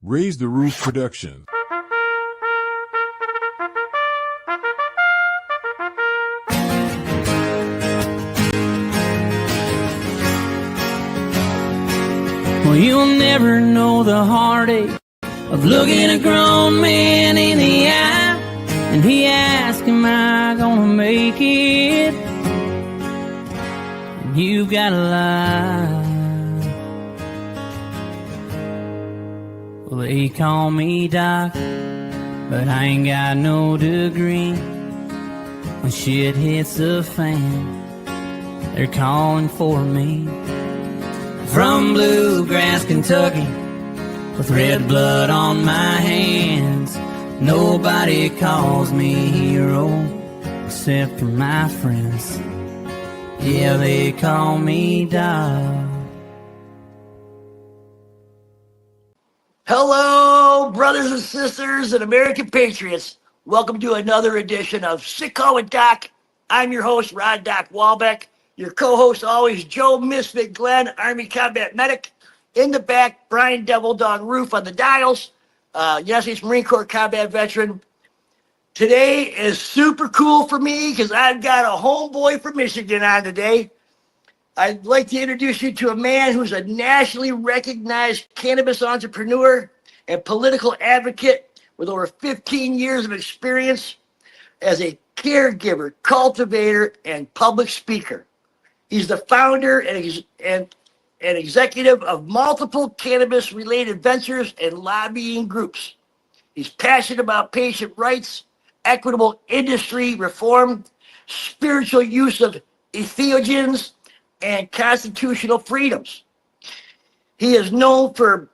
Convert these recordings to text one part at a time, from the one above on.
Raise the Roof Production. Well, you'll never know the heartache of looking a grown man in the eye, and he asks, am I gonna make it? And you've got to lie. Well, they call me Doc, but I ain't got no degree. When shit hits the fan, they're calling for me. From bluegrass Kentucky, with red blood on my hands, nobody calls me hero except for my friends. Yeah, they call me Doc. Hello, brothers and sisters and American patriots. Welcome to another edition of Sick Call with Doc. I'm your host, Rod Doc Walbeck. Your co-host always, Joe Misfit Glenn, Army Combat Medic. In the back, Brian Devil Dog Roof on the dials. United States Marine Corps combat veteran. Today is super cool for me because I've got a homeboy from Michigan on today. I'd like to introduce you to a man who's a nationally recognized cannabis entrepreneur and political advocate with over 15 years of experience as a caregiver, cultivator, and public speaker. He's the founder and executive of multiple cannabis-related ventures and lobbying groups. He's passionate about patient rights, equitable industry reform, spiritual use of entheogens, and constitutional freedoms. He is known for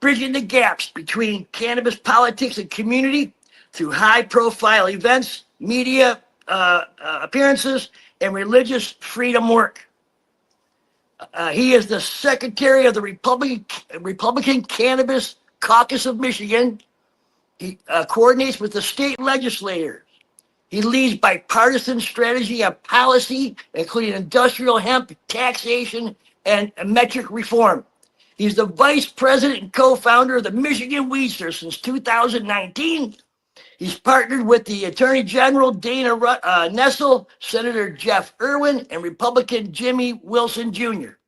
bridging the gaps between cannabis politics and community through high-profile events, media appearances, and religious freedom work. He is the secretary of the Republican Cannabis Caucus of Michigan. He coordinates with the state legislators. He leads bipartisan strategy on policy, including industrial hemp, taxation, and metric reform. He's the vice president and co-founder of the Michigan Weedsters since 2019. He's partnered with the Attorney General Dana Nessel, Senator Jeff Irwin, and Republican Jimmy Wilson Jr.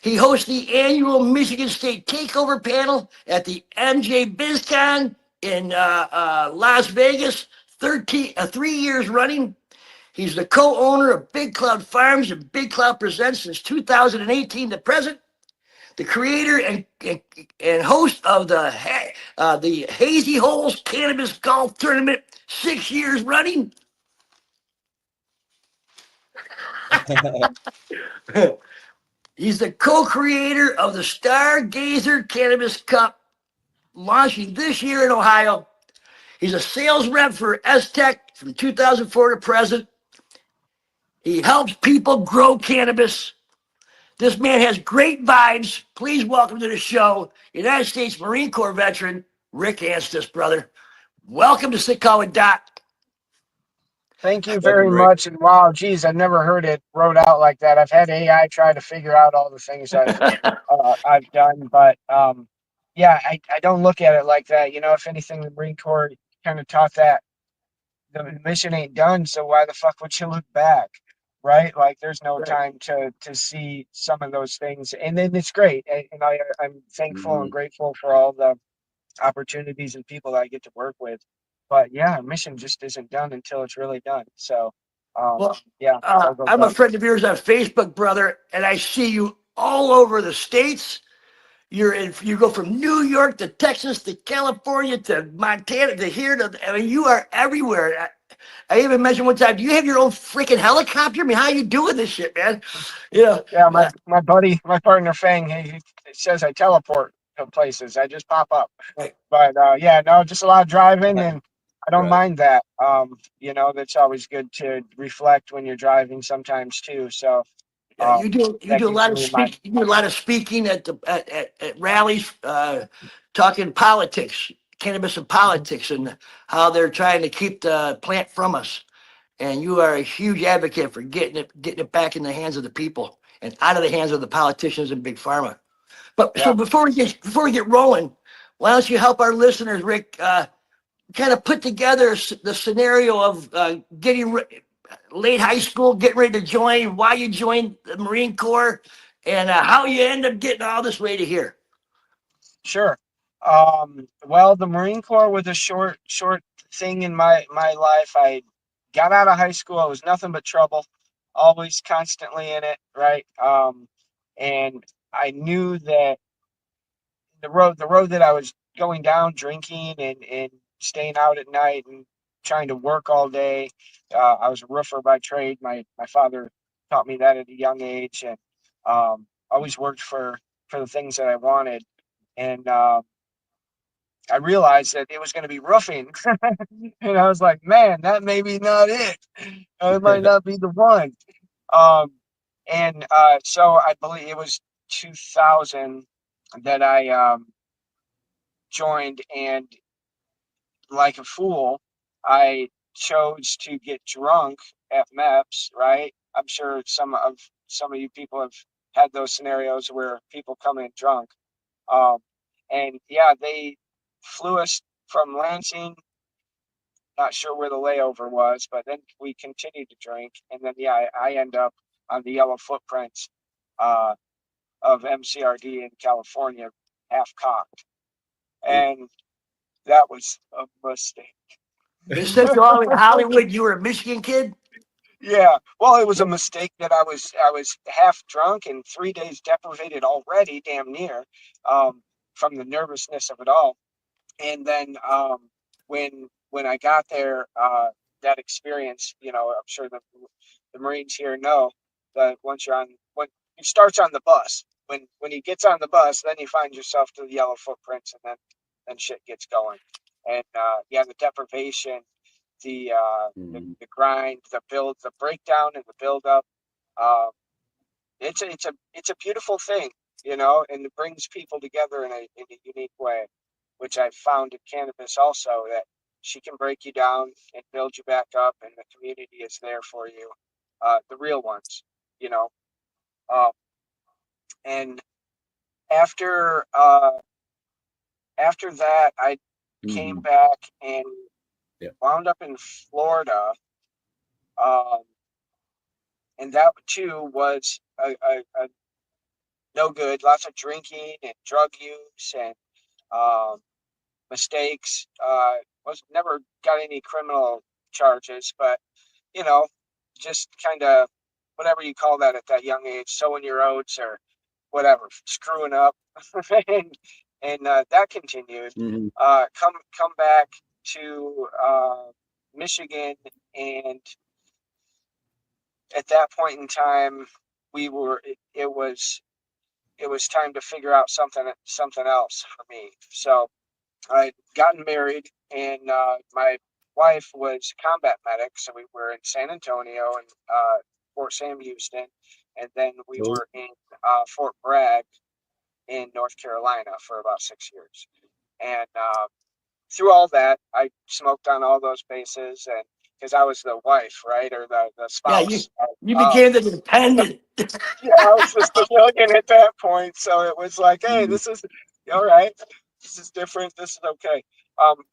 He hosts the annual Michigan State Takeover panel at the MJ BizCon in Las Vegas, 3 years running. He's the co-owner of Big Cloud Farms and Big Cloud Presents since 2018 to present. The creator and host of the Hazey Holes Cannabis Golf Tournament, 6 years running. He's the co-creator of the Stargazer Cannabis Cup, launching this year in Ohio. He's a sales rep for S-Tech from 2004 to present. He helps people grow cannabis. This man has great vibes. Please welcome to the show, United States Marine Corps veteran, Rick Anstiss, brother. Welcome to Sick Call with Doc. Thank you very much. And wow, geez, I've never heard it wrote out like that. I've had AI try to figure out all the things I've done, but yeah, I don't look at it like that. You know, if anything, the Marine Corps kind of taught that the mission ain't done, so why the fuck would you look back? Right? Like there's no time to see some of those things. And then it's great. And I'm thankful and grateful for all the opportunities and people that I get to work with. But yeah, mission just isn't done until it's really done. So yeah. I'm a friend of yours on Facebook, brother, and I see you all over the states. You go from New York to Texas to California to Montana to here I mean, you are everywhere. I even mentioned one time, do you have your own freaking helicopter? I mean, how are you doing this shit, man? You know, yeah, my buddy, my partner Fang, he says I teleport to places. I just pop up. Right. But yeah, no, just a lot of driving, and I don't mind that. You know, that's always good to reflect when you're driving sometimes too. So you do a lot of speaking. You do a lot of speaking at rallies, talking politics. Cannabis and politics and how they're trying to keep the plant from us. And you are a huge advocate for getting it back in the hands of the people and out of the hands of the politicians and big pharma. But so before we get rolling, why don't you help our listeners, Rick, kind of put together the scenario of getting late high school, getting ready to join, why you joined the Marine Corps, and how you end up getting all this way to here. Sure. Well, the Marine Corps was a short thing in my life. I got out of high school. I was nothing but trouble, always constantly in it, right? And I knew that the road that I was going down, drinking and staying out at night and trying to work all day. I was a roofer by trade. My father taught me that at a young age, and always worked for the things that I wanted. And I realized that it was going to be roofing, and I was like, man, that may be not it. It might not be the one. Um, and so I believe it was 2000 that I joined, and like a fool, I chose to get drunk at MEPS. Right? I'm sure some of you people have had those scenarios where people come in drunk. Um, and yeah, they flew us from Lansing. Not sure where the layover was, but then we continued to drink, and then yeah, I end up on the yellow footprints uh, of MCRD in California, half cocked, and that was a mistake. They sent you all in Hollywood. You were a Michigan kid. Yeah, well, it was a mistake that I was half drunk and 3 days deprivated already, damn near, from the nervousness of it all. And then when I got there, that experience, I'm sure the Marines here know that once you're on, when it starts on the bus, when he gets on the bus, then you find yourself to the yellow footprints, and then shit gets going. And yeah, the deprivation, the grind, the build, the breakdown, and the build up. Uh, it's a beautiful thing, and it brings people together in a unique way, which I've found in cannabis also, that she can break you down and build you back up, and the community is there for you, the real ones, you know. Um, and after after that, I came back and wound up in Florida, um, and that too was a no good. Lots of drinking and drug use and um, mistakes. Was never got any criminal charges, but you know, just kind of whatever you call that at that young age, sowing your oats or whatever, screwing up, and that continued. Come back to Michigan, and at that point in time, we were. It was time to figure out something else for me. So I'd gotten married, and my wife was a combat medic, so we were in San Antonio and Fort Sam Houston, and then we were in Fort Bragg in North Carolina for about 6 years. And through all that, I smoked on all those bases, and because I was the wife, right, or the Yeah, spouse. you became the dependent. Yeah, I was just a million at that point, so it was like, hey, this is all right. This is different. This is okay.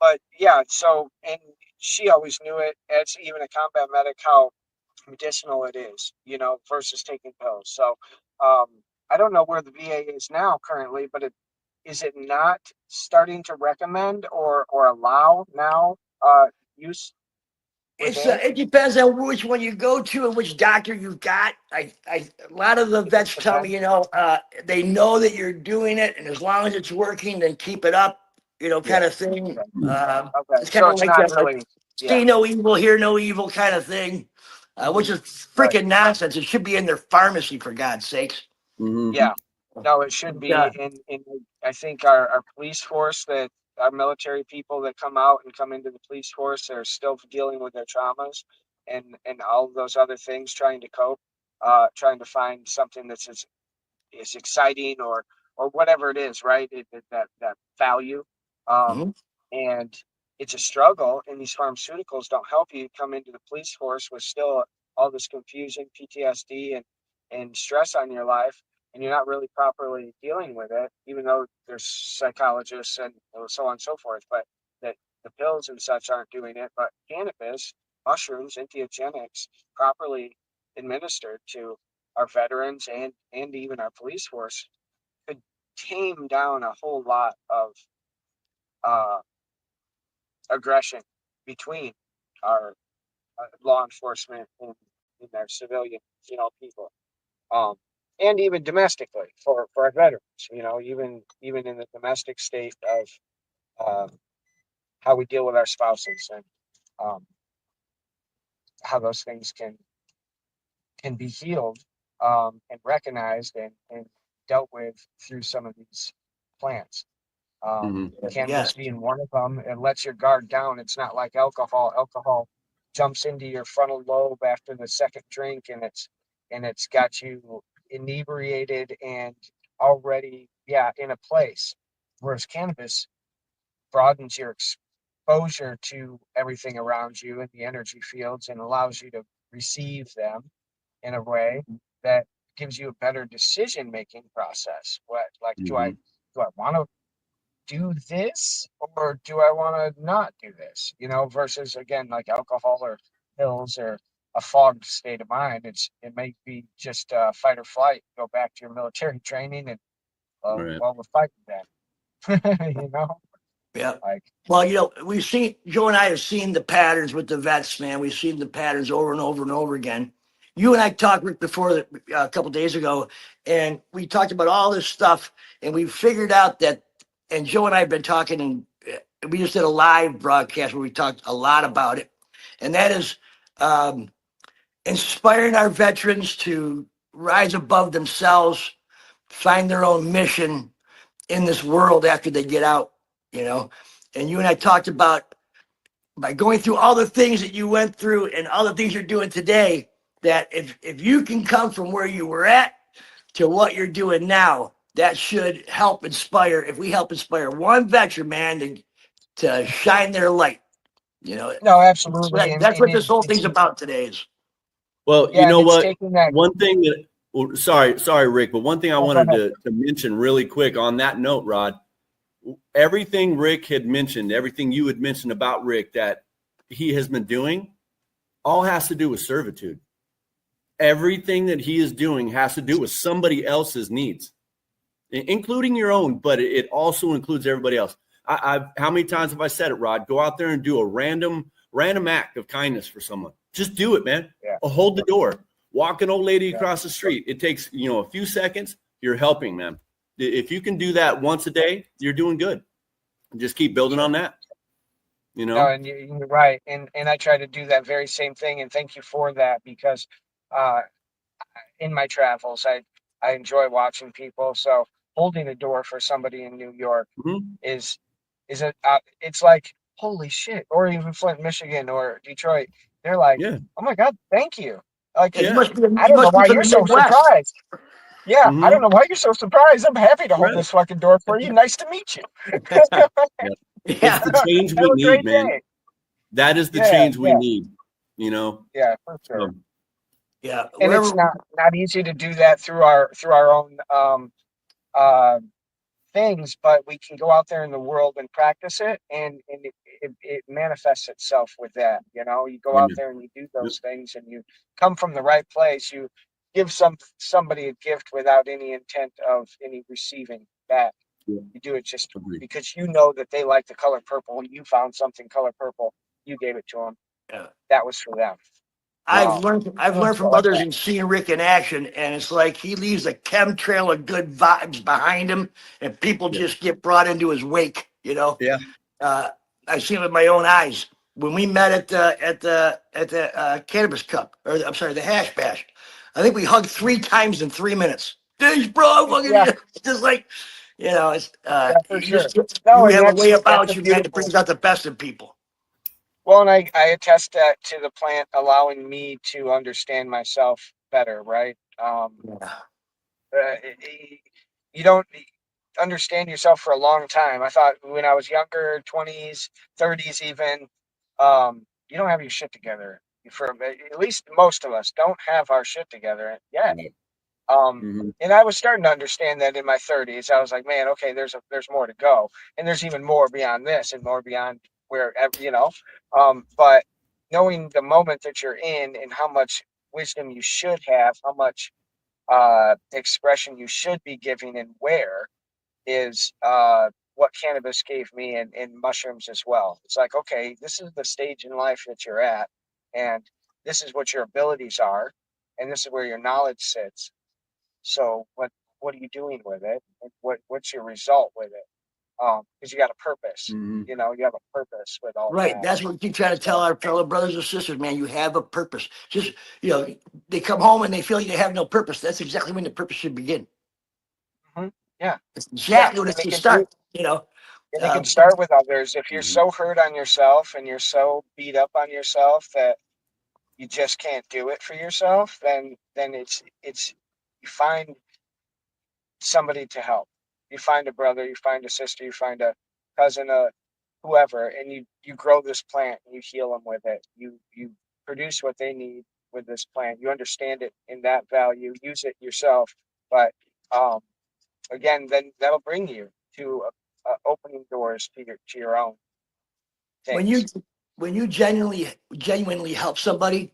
But yeah, so and she always knew it as even a combat medic how medicinal it is, versus taking pills. So I don't know where the VA is now currently, but is it not starting to recommend or allow now use within? It depends on which one you go to and which doctor you've got. A lot of the vets tell me, they know that you're doing it, and as long as it's working, then keep it up, kind of thing. Okay, It's kind so of it's like not that, like really, see no evil, hear no evil kind of thing, which is right. freaking nonsense. It should be in their pharmacy, for God's sakes. Yeah. No, it should be. Yeah. In I think our police force, that our military people that come out and come into the police force are still dealing with their traumas and all of those other things, trying to cope, trying to find something that's as exciting or whatever it is, right? That value. Mhm. And it's a struggle, and these pharmaceuticals don't help you come into the police force with still all this confusion, PTSD, and stress on your life. and you're not really properly dealing with it, even though there's psychologists and so on and so forth, but that the pills and such aren't doing it. But cannabis, mushrooms, entheogenics, properly administered to our veterans and even our police force could tame down a whole lot of aggression between our law enforcement and our civilian, people, and even domestically for our veterans, even in the domestic state of how we deal with our spouses and how those things can be healed and recognized and dealt with through some of these plants. Cannabis being one of them, it lets your guard down. It's not like alcohol. Alcohol jumps into your frontal lobe after the second drink, and it's got you inebriated and already in a place. Whereas cannabis broadens your exposure to everything around you in the energy fields and allows you to receive them in a way that gives you a better decision making process. Do I want to do this, or do I want to not do this? Versus again, like alcohol or pills or a fogged state of mind. It may be just fight or flight. Go back to your military training and while we're fighting that. Yeah. Well, Joe and I have seen the patterns with the vets, man. We've seen the patterns over and over and over again. You and I talked, Rick, before a couple days ago, and we talked about all this stuff, and we figured out that, and Joe and I have been talking, and we just did a live broadcast where we talked a lot about it, and that is inspiring our veterans to rise above themselves, find their own mission in this world after they get out, and you and I talked about, by going through all the things that you went through and all the things you're doing today, that if you can come from where you were at to what you're doing now, that should help inspire. If we help inspire one veteran, man, to shine their light, No, absolutely. That's what this whole thing's about today is. Well, you know what? One thing that, sorry, Rick, but one thing I wanted to mention really quick on that note, Rod, everything Rick had mentioned, everything you had mentioned about Rick that he has been doing, all has to do with servitude. Everything that he is doing has to do with somebody else's needs, including your own, but it also includes everybody else. How many times have I said it, Rod? Go out there and do a random act of kindness for someone. Just do it, man. Hold the door. Walk an old lady across the street. It takes, a few seconds. You're helping, man. If you can do that once a day, you're doing good. Just keep building on that. No, and you're right. And I try to do that very same thing. And thank you for that, because in my travels, I enjoy watching people. So holding a door for somebody in New York is it's like, holy shit. Or even Flint, Michigan, or Detroit. They're like, oh my God, thank you. Like, I don't know why you're so surprised. Yeah, I don't know why you're so surprised. I'm happy to hold this fucking door for you. Nice to meet you. It's the change we need, man. Day. That is the change we need, Yeah, for sure. Yeah. And it's not easy to do that through our own things, but we can go out there in the world and practice it, and it manifests itself with that. You go out there and you do those things, and you come from the right place. You give somebody a gift without any intent of any receiving back. You do it just because you know that they like the color purple, and you found something color purple. You gave it to them. Yeah. That was for them. I've learned from others and seeing Rick in action, and it's like he leaves a chemtrail of good vibes behind him, and people just get brought into his wake. Yeah. I've seen it with my own eyes. When we met at the Cannabis Cup, or I'm sorry, the Hash Bash, I think we hugged 3 times in 3 minutes. Thanks, bro. It's just like, it's you have a way about you, man, that brings out the best in people. Well, and I attest that to the plant allowing me to understand myself better, right? You don't understand yourself for a long time. I thought when I was younger, 20s, 30s even, you don't have your shit together. At least most of us don't have our shit together yet. And I was starting to understand that in my 30s. I was like, man, okay, there's more to go, and there's even more beyond this, and more beyond wherever, but knowing the moment that you're in and how much wisdom you should have, how much expression you should be giving, and where is what cannabis gave me, and mushrooms as well. It's like, okay, this is the stage in life that you're at, and this is what your abilities are, and this is where your knowledge sits. So what are you doing with it? And what's your result with it? Because you got a purpose. You have a purpose with all Right. that. That's what we keep trying to tell our fellow brothers and sisters, man. You have a purpose. Just, they come home and they feel you have no purpose. That's exactly when the purpose should begin. Yeah. That's exactly when it should start, And it can start with others. If you're so hurt on yourself and you're so beat up on yourself that you just can't do it for yourself, then it's you find somebody to help. You find a brother, you find a sister, you find a cousin, whoever, and you grow this plant and you heal them with it. You produce what they need with this plant. You understand it in that value, use it yourself. But again, then that'll bring you to opening doors to your own things. When you genuinely help somebody,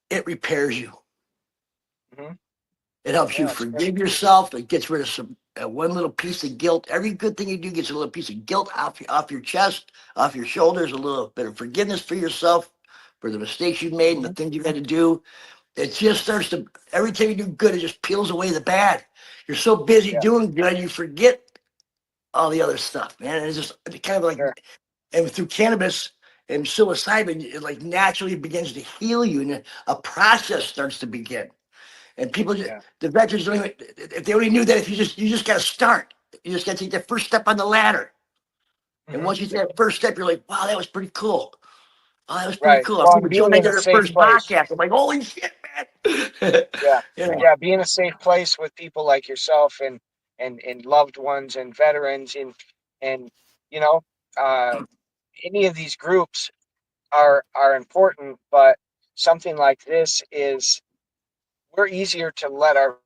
it repairs you. It helps you forgive yourself. It gets rid of some one little piece of guilt. Every good thing you do gets a little piece of guilt off your chest, off your shoulders, a little bit of forgiveness for yourself, for the mistakes you've made and the things you had to do. It just starts to, every time you do good, it just peels away the bad. You're so busy doing good, you forget all the other stuff, man. And it's just kind of like, and through cannabis and psilocybin, it like naturally begins to heal you, and a process starts to begin. And people, the veterans don't even, if they only knew that, if you just got to start, you just got to take the first step on the ladder. And once you take that first step, you're like, wow, that was pretty cool. Oh, that was pretty cool. Well, People joined their first podcast. I'm like, holy shit, man. Be in a safe place with people like yourself and loved ones and veterans and any of these groups are important, but something like this we're easier to let our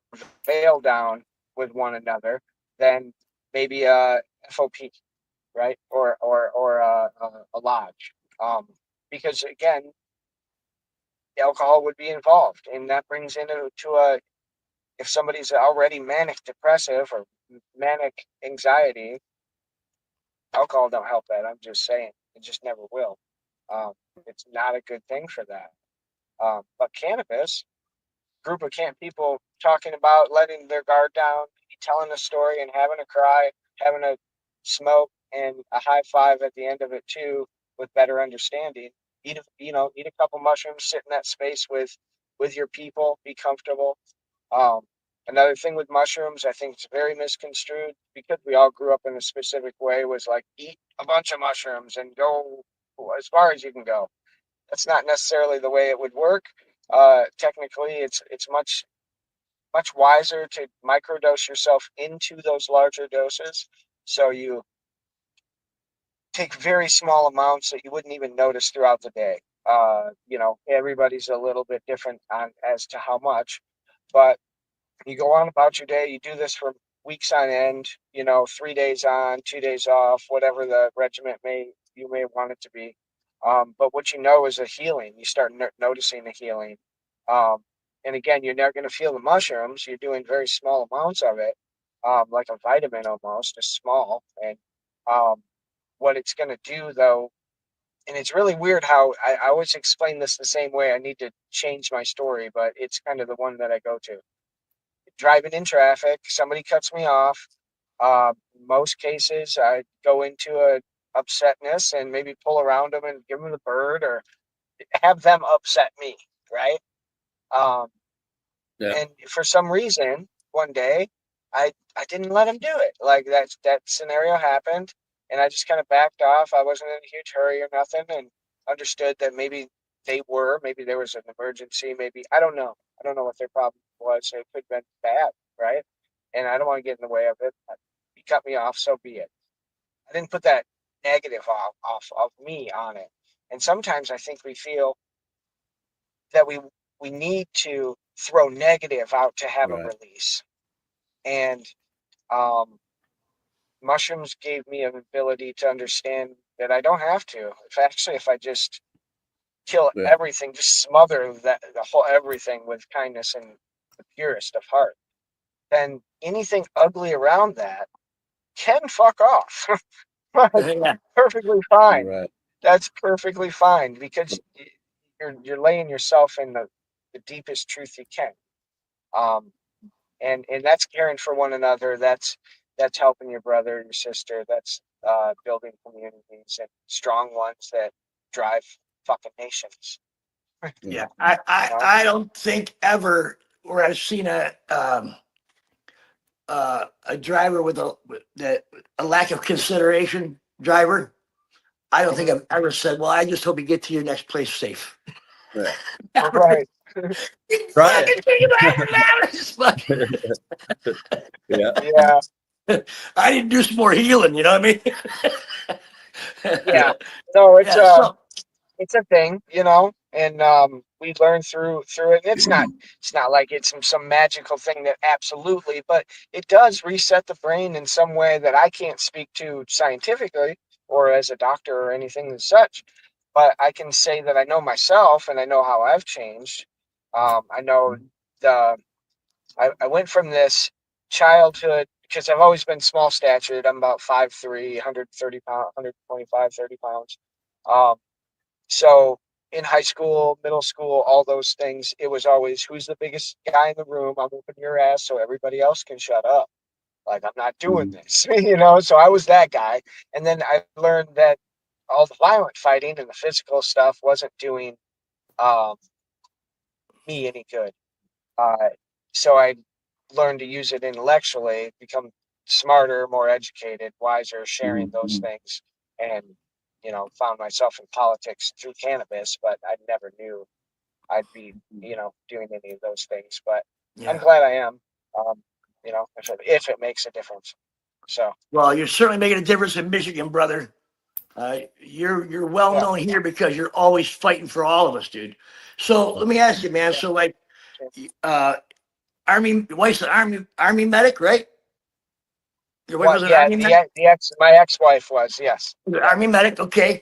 veil down with one another than maybe a FOP, right? Or a lodge. Because again, alcohol would be involved, and that brings into if somebody's already manic depressive or manic anxiety, alcohol don't help that. I'm just saying, it just never will. It's not a good thing for that. But cannabis, group of camp people talking about letting their guard down, telling a story and having a cry, having a smoke and a high five at the end of it too, with better understanding. Eat a couple mushrooms, sit in that space with your people, be comfortable. Another thing with mushrooms, I think it's very misconstrued because we all grew up in a specific way, was like eat a bunch of mushrooms and go as far as you can go. That's not necessarily the way it would work. Technically, it's much wiser to microdose yourself into those larger doses, so you take very small amounts that you wouldn't even notice throughout the day. Everybody's a little bit different as to how much, but you go on about your day. You do this for weeks on end, 3 days on, 2 days off, whatever the regiment you may want it to be. But what is a healing. You start noticing a healing. And again, you're not going to feel the mushrooms. You're doing very small amounts of it, like a vitamin almost, just small. And what it's going to do, though, and it's really weird how I always explain this the same way. I need to change my story, but it's kind of the one that I go to. Driving in traffic, somebody cuts me off. Most cases, I go into a upsetness and maybe pull around them and give them the bird or have them upset me, right? And for some reason, one day, I didn't let him do it. Like that scenario happened, and I just kind of backed off. I wasn't in a huge hurry or nothing, and understood that maybe maybe there was an emergency. Maybe I don't know. I don't know what their problem was. It could have been bad, right? And I don't want to get in the way of it. He cut me off, so be it. I didn't put that negative off of me on it. And sometimes I think we feel that we need to throw negative out to have a Right. release. And mushrooms gave me an ability to understand that I don't have to. If I just kill everything, just smother the whole everything with kindness and the purest of heart, then anything ugly around that can fuck off. Perfectly fine. Right. That's perfectly fine, because you're laying yourself in the deepest truth you can. And that's caring for one another. That's helping your brother, your sister. That's building communities and strong ones that drive fucking nations. Yeah, I don't think ever where I've seen a driver with a lack of consideration driver. I don't think I've ever said, "Well, I just hope you get to your next place safe." Right. Right. Right. Yeah. Yeah. I need to do some more healing. You know what I mean? Yeah. No, it's Yeah, it's a thing, and we learn through it. It's not like it's some magical thing that absolutely, but it does reset the brain in some way that I can't speak to scientifically or as a doctor or anything as such. But I can say that I know myself and I know how I've changed. I know I went from this childhood, because I've always been small statured. I'm about 5'3", 130 pounds, 125, 30 pounds. So in high school, middle school, all those things, it was always, who's the biggest guy in the room? I'm whooping your ass so everybody else can shut up. Like, I'm not doing this, So I was that guy. And then I learned that all the violent fighting and the physical stuff wasn't doing me any good. So I learned to use it intellectually, become smarter, more educated, wiser, sharing those things, and found myself in politics through cannabis, but I never knew I'd be doing any of those things. But I'm glad I am. If it makes a difference. So well, you're certainly making a difference in Michigan, brother. You're well known here because you're always fighting for all of us, dude. So let me ask you, man. So like, Army, your wife's an Army medic, right? Your wife was an Army medic? My ex-wife was, yes. Army medic, okay.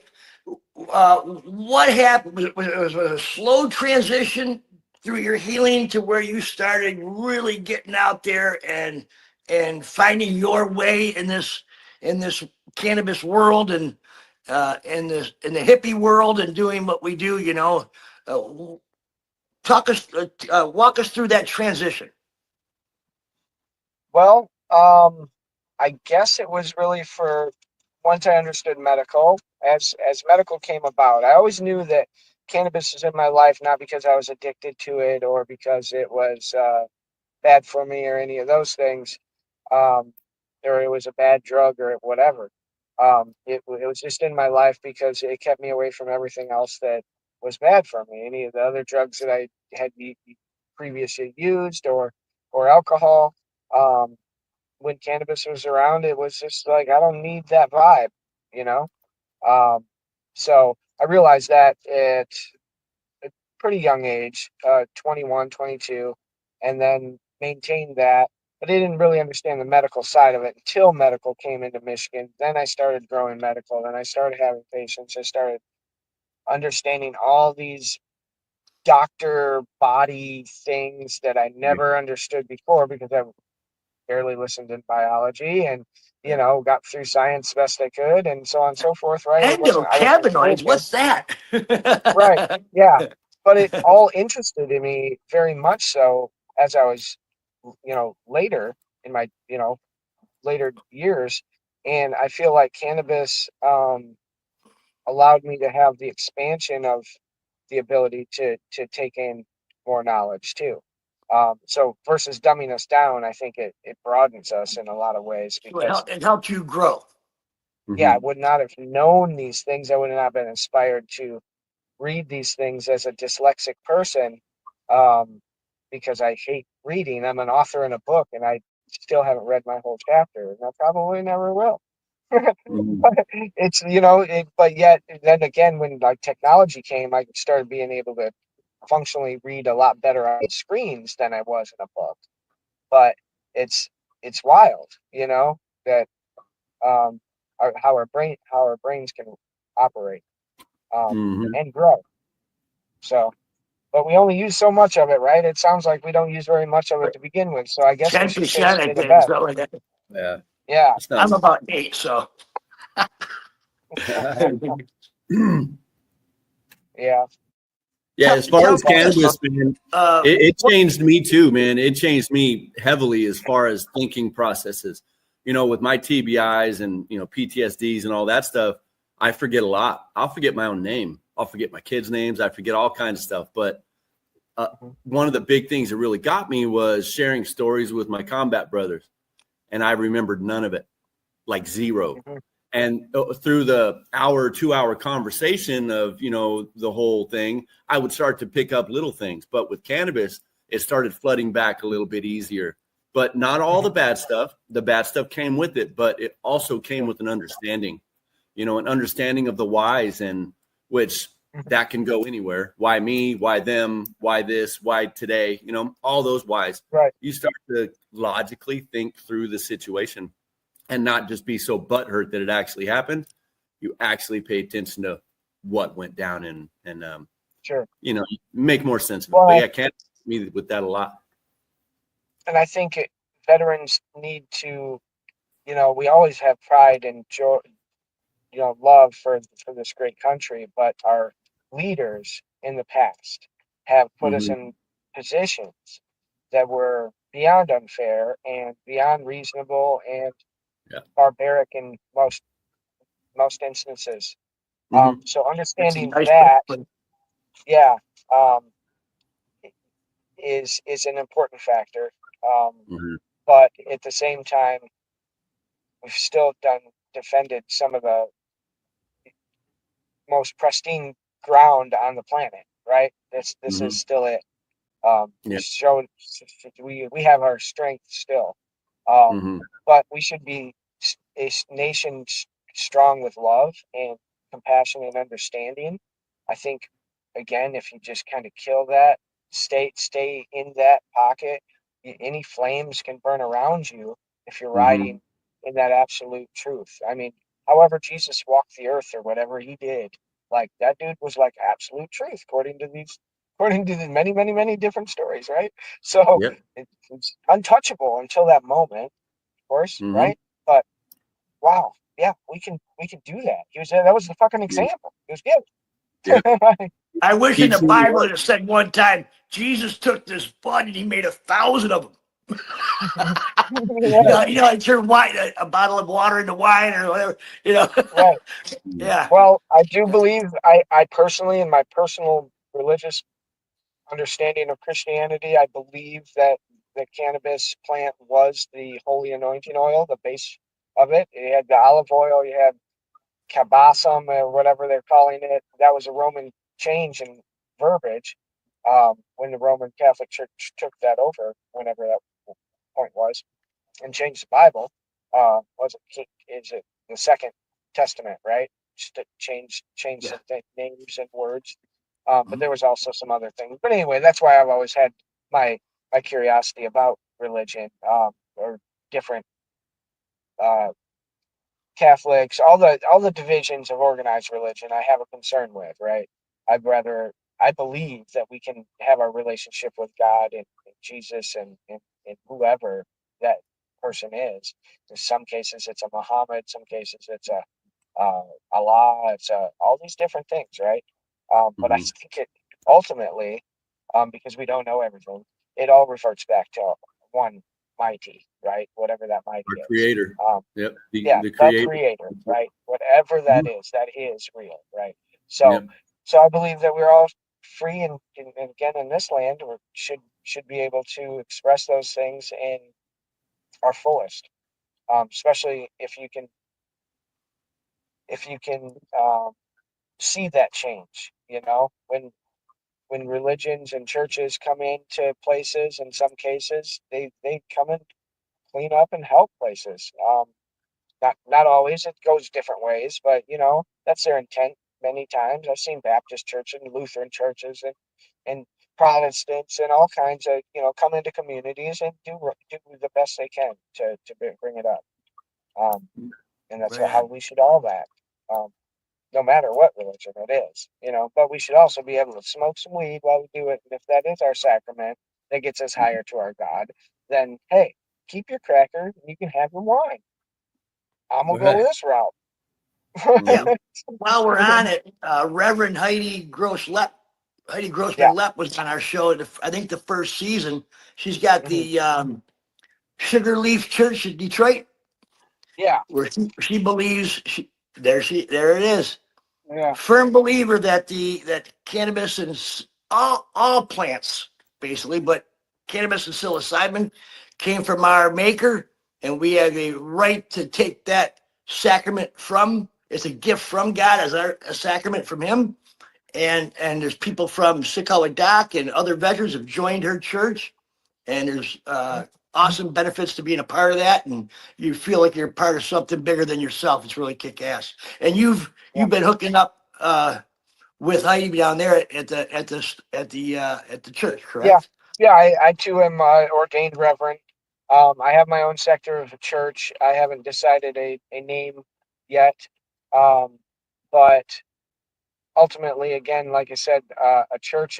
What happened? Was it a slow transition through your healing to where you started really getting out there and finding your way in this cannabis world and in the hippie world and doing what we do? Walk us through that transition. Well, I guess it was really for once I understood medical, as medical came about. I always knew that cannabis was in my life, not because I was addicted to it or because it was bad for me or any of those things, or it was a bad drug or whatever. It was just in my life because it kept me away from everything else that was bad for me. Any of the other drugs that I had previously used or alcohol. When cannabis was around, it was just like, I don't need that vibe, you know? So I realized that at a pretty young age, 21, 22, and then maintained that. But I didn't really understand the medical side of it until medical came into Michigan. Then I started growing medical. Then I started having patients. I started understanding all these doctor body things that I never understood before because I barely listened in biology and got through science best I could and so on and so forth. Right. I wasn't Endocannabinoids, what's that? Right. Yeah. But it all interested in me very much so as I was, later in my, later years. And I feel like cannabis allowed me to have the expansion of the ability to take in more knowledge too. So versus dumbing us down, I think it broadens us in a lot of ways because it helped you grow. I would not have known these things. I would not have been inspired to read these things as a dyslexic person, because I hate reading. I'm an author in a book and I still haven't read my whole chapter and I probably never will. But it's, but yet then again, when like technology came, I started being able to functionally read a lot better on screens than I was in a book. But it's wild, you know, that how our brains can operate and grow. So, but we only use so much of it, right? It sounds like we don't use very much of it to begin with. So I guess 10%, I think, something like that. Yeah. Yeah. I'm about 8, so. Yeah. Yeah, as far as cannabis, man, it changed me too, man. It changed me heavily as far as thinking processes. You know, with my TBIs and, you know, PTSDs and all that stuff, I forget a lot. I'll forget my own name. I'll forget my kids' names. I forget all kinds of stuff. But one of the big things that really got me was sharing stories with my combat brothers. And I remembered none of it, like zero. And through the 2-hour conversation of, you know, the whole thing, I would start to pick up little things. But with cannabis, it started flooding back a little bit easier. But not all the bad stuff. The bad stuff came with it, but it also came with an understanding, you know, an understanding of the whys, and which that can go anywhere. Why me? Why them? Why this? Why today? You know, all those whys. Right. You start to logically think through the situation and not just be so butthurt that it actually happened. You actually pay attention to what went down and sure, you know, make more sense of it. Well, but yeah, can't me with that a lot. And I think veterans need to, you know, we always have pride and joy, you know, love for this great country, but our leaders in the past have put us in positions that were beyond unfair and beyond reasonable and barbaric in most instances. So understanding that, is an important factor. But at the same time, we've still defended some of the most pristine ground on the planet, right? This is still it. Showed we have our strength still, but we should be a nation strong with love and compassion and understanding. I think, again, if you just kind of kill that, stay in that pocket, any flames can burn around you if you're riding in that absolute truth. I mean, however Jesus walked the earth or whatever he did, like that dude was like absolute truth according to the many, many, many different stories, right? So it's untouchable until that moment, of course, right? But wow, yeah, we can do that. That was the fucking example. It was good. I wish in the Bible it said one time Jesus took this bud and he made 1,000 of them. You know, I turn wine, a bottle of water into wine or whatever. You know, right? Yeah. Well, I do believe I personally, in my personal religious understanding of Christianity, I believe that the cannabis plant was the holy anointing oil, the base of it. You had the olive oil, you had cabasum or whatever they're calling it. That was a Roman change in verbiage when the Roman Catholic Church took that over, whenever that point was, and changed the Bible. Is it the Second Testament, right? Just to change some names and words. But there was also some other things. But anyway, that's why I've always had my curiosity about religion, or different Catholics, all the divisions of organized religion. I have a concern with, right? I believe that we can have our relationship with God and Jesus and whoever that person is. In some cases, it's a Muhammad. Some cases, it's a Allah. It's all these different things, right? But I think it ultimately, because we don't know everything, it all reverts back to one mighty, right? Whatever that mighty is. Creator. The creator. creator, right? Whatever that is real, right? So I believe that we're all free and again in this land, we should be able to express those things in our fullest, especially if you can see that change. You know, when religions and churches come into places, in some cases they come and clean up and help places. Not always, it goes different ways, but you know, that's their intent many times. I've seen Baptist churches and Lutheran churches and Protestants and all kinds of, come into communities and do the best they can to bring it up. And that's Right how on. we should all act, no matter what religion it is, but we should also be able to smoke some weed while we do it. And if that is our sacrament that gets us higher to our God, then hey, keep your cracker and you can have your wine. I'm gonna go Right. this route. Yeah. While we're on it, Reverend Heidi Yeah. Grossman-Lepp was on our show. I think the first season. She's got Hmm. the Sugar Leaf Church in Detroit, Yeah. where she believes there it is. Yeah. Firm believer that that cannabis and all plants basically, but cannabis and psilocybin came from our maker, and we have a right to take that sacrament from. It's a gift from God as a sacrament from Him. And there's people from SCWD and other veterans have joined her church, and there's awesome benefits to being a part of that, and you feel like you're part of something bigger than yourself. It's really kick ass. And you've Yeah. been hooking up with Heidi down there at the church, Yeah. correct? Yeah. I too am ordained reverend. I have my own sector of the church. I haven't decided a name yet. But ultimately, again, like I said, a church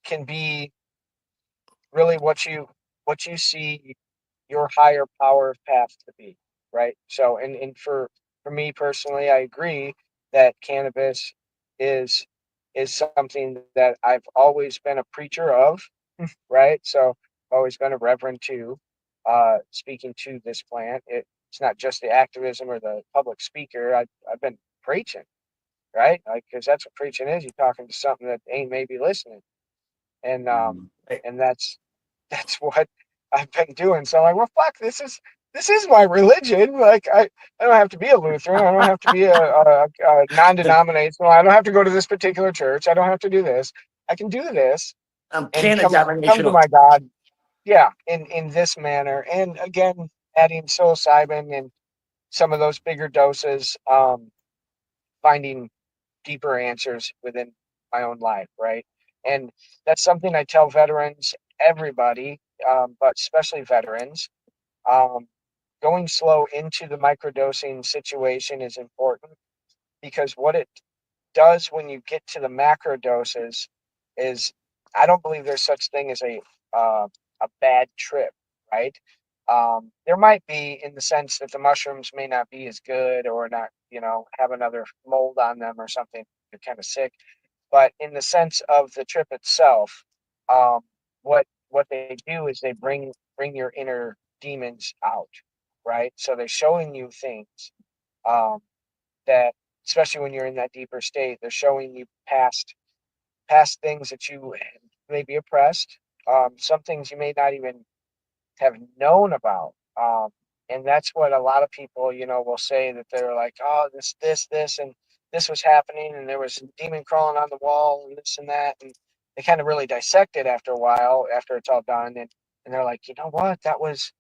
can be really what you see your higher power path to be, right? So, and for me personally, I agree that cannabis is something that I've always been a preacher of, right? So, I've always been a reverend too, speaking to this plant. It's not just the activism or the public speaker. I've been preaching, right? Like, because that's what preaching is. You're talking to something that ain't maybe listening, and Right. that's what I've been doing. So I'm like, well, fuck, this is my religion. Like, I don't have to be a Lutheran. I don't have to be a non-denominational. I don't have to go to this particular church. I don't have to do this. I can do this I'm and come to pan-denominational. my God. Yeah, in this manner. And again, adding psilocybin and some of those bigger doses, finding deeper answers within my own life, right? And that's something I tell veterans, everybody, but especially veterans. Um, Going slow into the microdosing situation is important because what it does when you get to the macro doses is, I don't believe there's such thing as a bad trip, right? There might be, in the sense that the mushrooms may not be as good or not, have another mold on them or something. You're kind of sick, but in the sense of the trip itself, um, what they do is they bring your inner demons out, right? So they're showing you things, um, that, especially when you're in that deeper state, they're showing you past things that you may be oppressed, some things you may not even have known about. And that's what a lot of people, will say, that they're like, oh, this, and this was happening, and there was a demon crawling on the wall, and this and that. And they kind of really dissect it after a while, after it's all done. And they're like, you know what? That was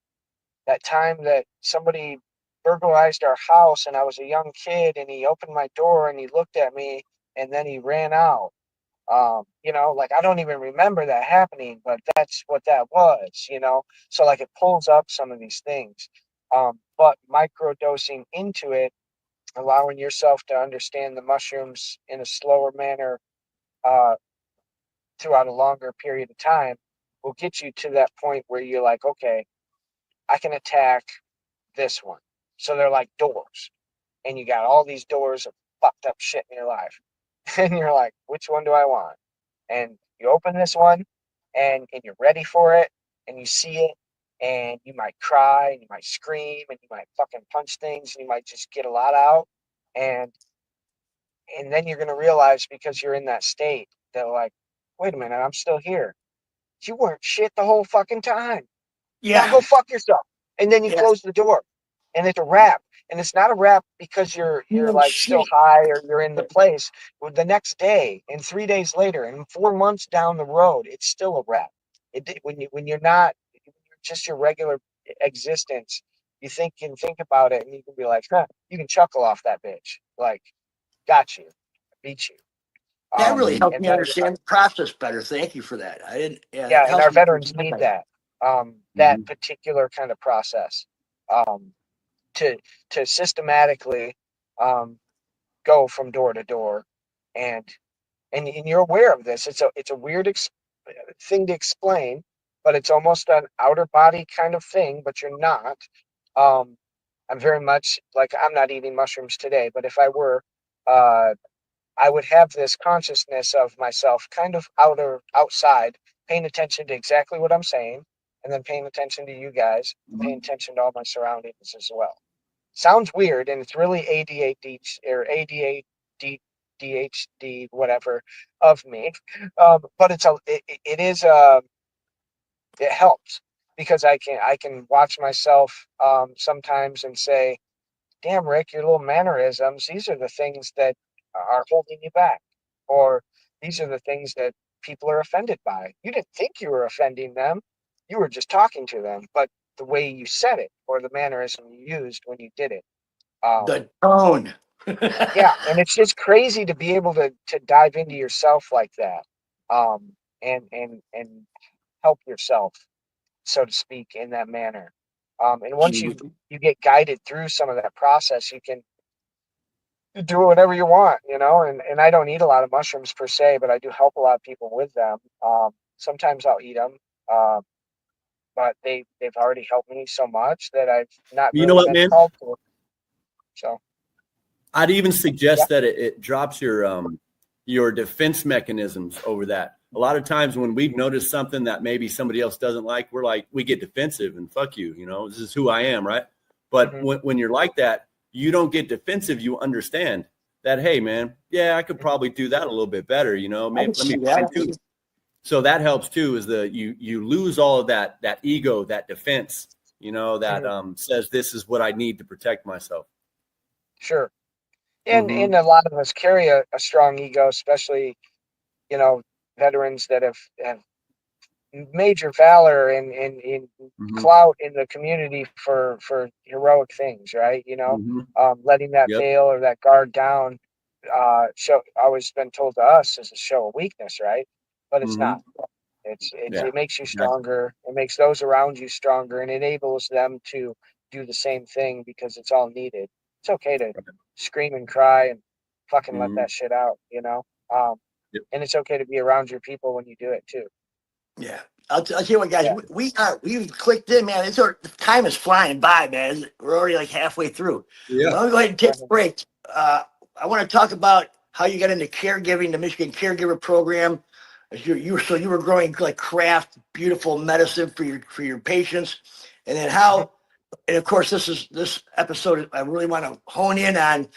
that time that somebody burglarized our house, and I was a young kid, and he opened my door and he looked at me, and then he ran out. Like, I don't even remember that happening, but that's what that was. So like it pulls up some of these things. But microdosing into it, allowing yourself to understand the mushrooms in a slower manner, uh, throughout a longer period of time, will get you to that point where you're like, okay, I can attack this one. So they're like doors, and you got all these doors of fucked up shit in your life. And you're like, which one do I want? And you open this one, and you're ready for it, and you see it, and you might cry, and you might scream, and you might fucking punch things, and you might just get a lot out. And then you're gonna realize, because you're in that state, that, like, wait a minute, I'm still here. You weren't shit the whole fucking time. Now Yeah. go fuck yourself. And then you Yes. close the door, and it's a wrap. And it's not a wrap because you're Oh, like still shit. high or you're in the place. The next day, and 3 days later, and 4 months down the road, it's still a wrap. When you're not, just your regular existence, you think about it, and you can be like, huh, you can chuckle off that bitch. Like, got you, beat you. That really helped me understand the process better. Thank you for that. I didn't. Yeah, and our veterans need that. That particular kind of process to systematically go from door to door, and you're aware of this. It's a weird thing to explain, but it's almost an outer body kind of thing. But you're not. I'm very much like, I'm not eating mushrooms today, but if I were, I would have this consciousness of myself kind of outside, paying attention to exactly what I'm saying, and then paying attention to you guys, paying attention to all my surroundings as well. Sounds weird, and it's really ADHD or ADHD, whatever, of me. But it helps, because I can watch myself sometimes and say, damn, Rick, your little mannerisms, these are the things that are holding you back, or these are the things that people are offended by. You didn't think you were offending them. You were just talking to them, but the way you said it, or the mannerism you used when you did it. The tone. Yeah, and it's just crazy to be able to dive into yourself like that, and help yourself, so to speak, in that manner. And once you get guided through some of that process, you can do whatever you want, and I don't eat a lot of mushrooms per se, but I do help a lot of people with them. Sometimes I'll eat them, but they've already helped me so much that I've not really been called to. So I'd even suggest that it drops your defense mechanisms over that. A lot of times when we've noticed something that maybe somebody else doesn't like, we get defensive and fuck you, this is who I am, right? But when you're like that, you don't get defensive. You understand that, hey, man, yeah, I could probably do that a little bit better, maybe let me fine tune. So that helps too, is you lose all of that ego, that defense, that says this is what I need to protect myself. Sure. And a lot of us carry a strong ego, especially, veterans that have major valor and clout in the community for heroic things, right? Letting that veil or that guard down always been told to us as a show of weakness, right? But it's not. It makes you stronger. It makes those around you stronger, and enables them to do the same thing, because it's all needed. It's okay to scream and cry and fucking let that shit out, and it's okay to be around your people when you do it too. Yeah. I'll tell you what, guys, we've clicked in, man. Time is flying by, man. We're already like halfway through. Yeah. Let me go ahead and take a break. I want to talk about how you got into caregiving, the Michigan Caregiver Program. You were growing like craft, beautiful medicine for your patients, and then how. And of course, this episode, I really want to hone in on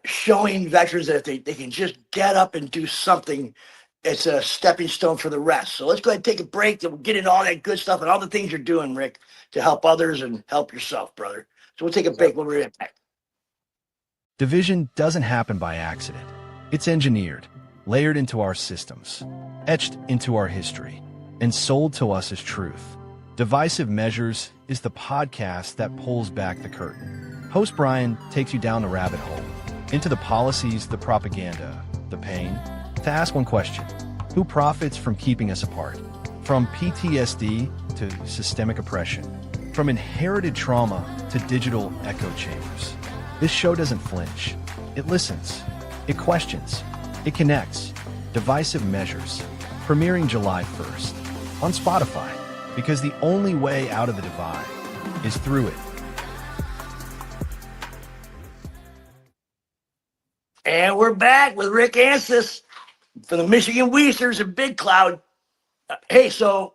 showing veterans that if they can just get up and do something, it's a stepping stone for the rest. So let's go ahead and take a break, and we'll get into all that good stuff and all the things you're doing, Rick, to help others and help yourself, brother. So we'll take a break when we're back. Division doesn't happen by accident. It's engineered, layered into our systems, etched into our history, and sold to us as truth. Divisive Measures is the podcast that pulls back the curtain. Host Brian takes you down the rabbit hole, into the policies, the propaganda, the pain, to ask one question: who profits from keeping us apart? From PTSD to systemic oppression, from inherited trauma to digital echo chambers. This show doesn't flinch. It listens. It questions. It connects. Divisive Measures, premiering July 1st on Spotify, because the only way out of the divide is through it. And we're back with Rick Anstiss from the Michigan Weedsters and Big Cloud. Hey, so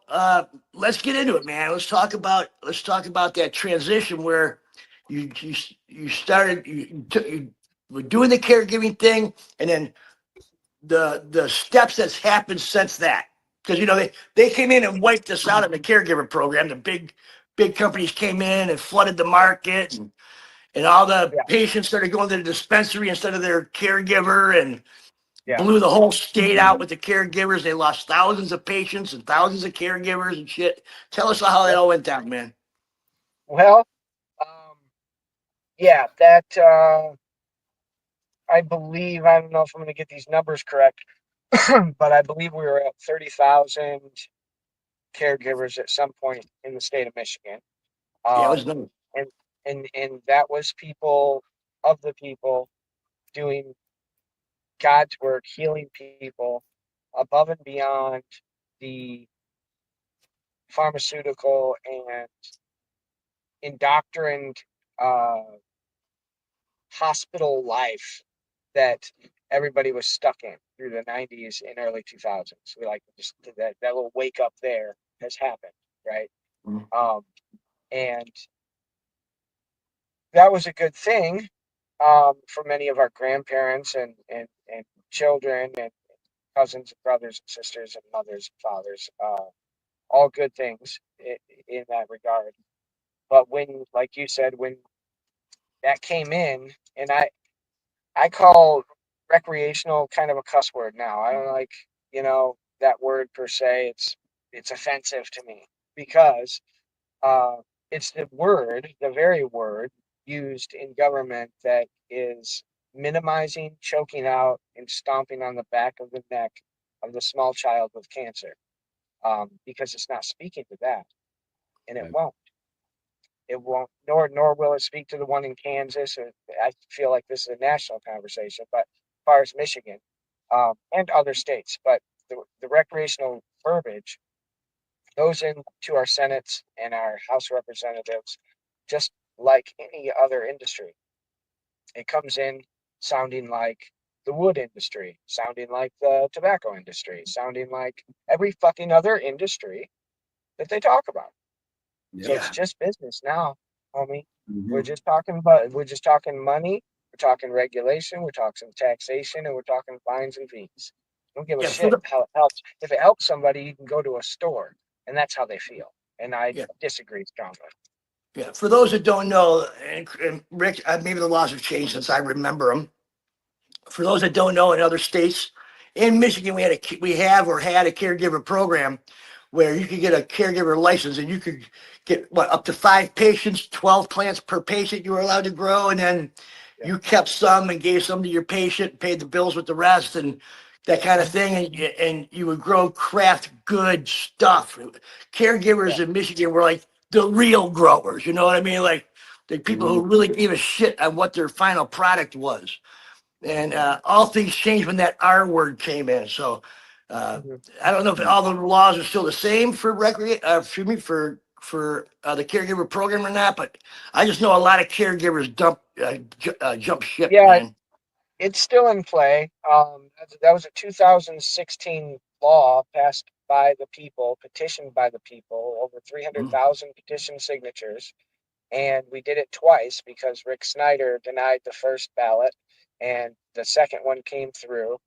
let's get into it, man. Let's talk about that transition where you started, you were doing the caregiving thing, and then the steps that's happened since that. Because they came in and wiped us out of the caregiver program. The big companies came in and flooded the market, and all the patients started going to the dispensary instead of their caregiver, and blew the whole state out with the caregivers. They lost thousands of patients and thousands of caregivers and shit. Tell us how that all went down, man. Well, that I believe, I don't know if I'm going to get these numbers correct, but I believe we were at 30,000 caregivers at some point in the state of Michigan. Yeah, it was nice. And that was people of the people doing God's work, healing people above and beyond the pharmaceutical and indoctrined hospital life that everybody was stuck in through the 90s and early 2000s. We like just that little wake up there has happened, right? And that was a good thing for many of our grandparents and children and cousins and brothers and sisters and mothers and fathers. All good things in that regard. But when, like you said, when that came in, and I call recreational kind of a cuss word now. I don't like, that word per se. It's offensive to me because it's the very word used in government that is minimizing, choking out, and stomping on the back of the neck of the small child with cancer, because it's not speaking to that, and it won't. It won't, nor will it speak to the one in Kansas. I feel like this is a national conversation, but as far as Michigan and other states, but the recreational verbiage goes into our Senates and our House of Representatives just like any other industry. It comes in sounding like the wood industry, sounding like the tobacco industry, sounding like every fucking other industry that they talk about. Yeah. So it's just business now, homie. We're just talking money, we're talking regulation, we're talking taxation, and we're talking fines and fees. Don't give a shit how it helps. If it helps somebody, you can go to a store, and that's how they feel. And I disagree strongly. Yeah, for those that don't know, and Rick, maybe the laws have changed since I remember them. For those that don't know, in other states, in Michigan, we had a caregiver program where you could get a caregiver license and you could get up to 5 patients, 12 plants per patient you were allowed to grow, and then you kept some and gave some to your patient, paid the bills with the rest, and that kind of thing, and you would grow craft good stuff. Caregivers in Michigan were like the real growers, you know what I mean? Like the people who really gave a shit on what their final product was. And all things changed when that R word came in. So I don't know if all the laws are still the same for the caregiver program or not, but I just know a lot of caregivers jump ship. Yeah, man. It's still in play. That was a 2016 law passed by the people, petitioned by the people, over 300,000 petition signatures. And we did it twice because Rick Snyder denied the first ballot and the second one came through.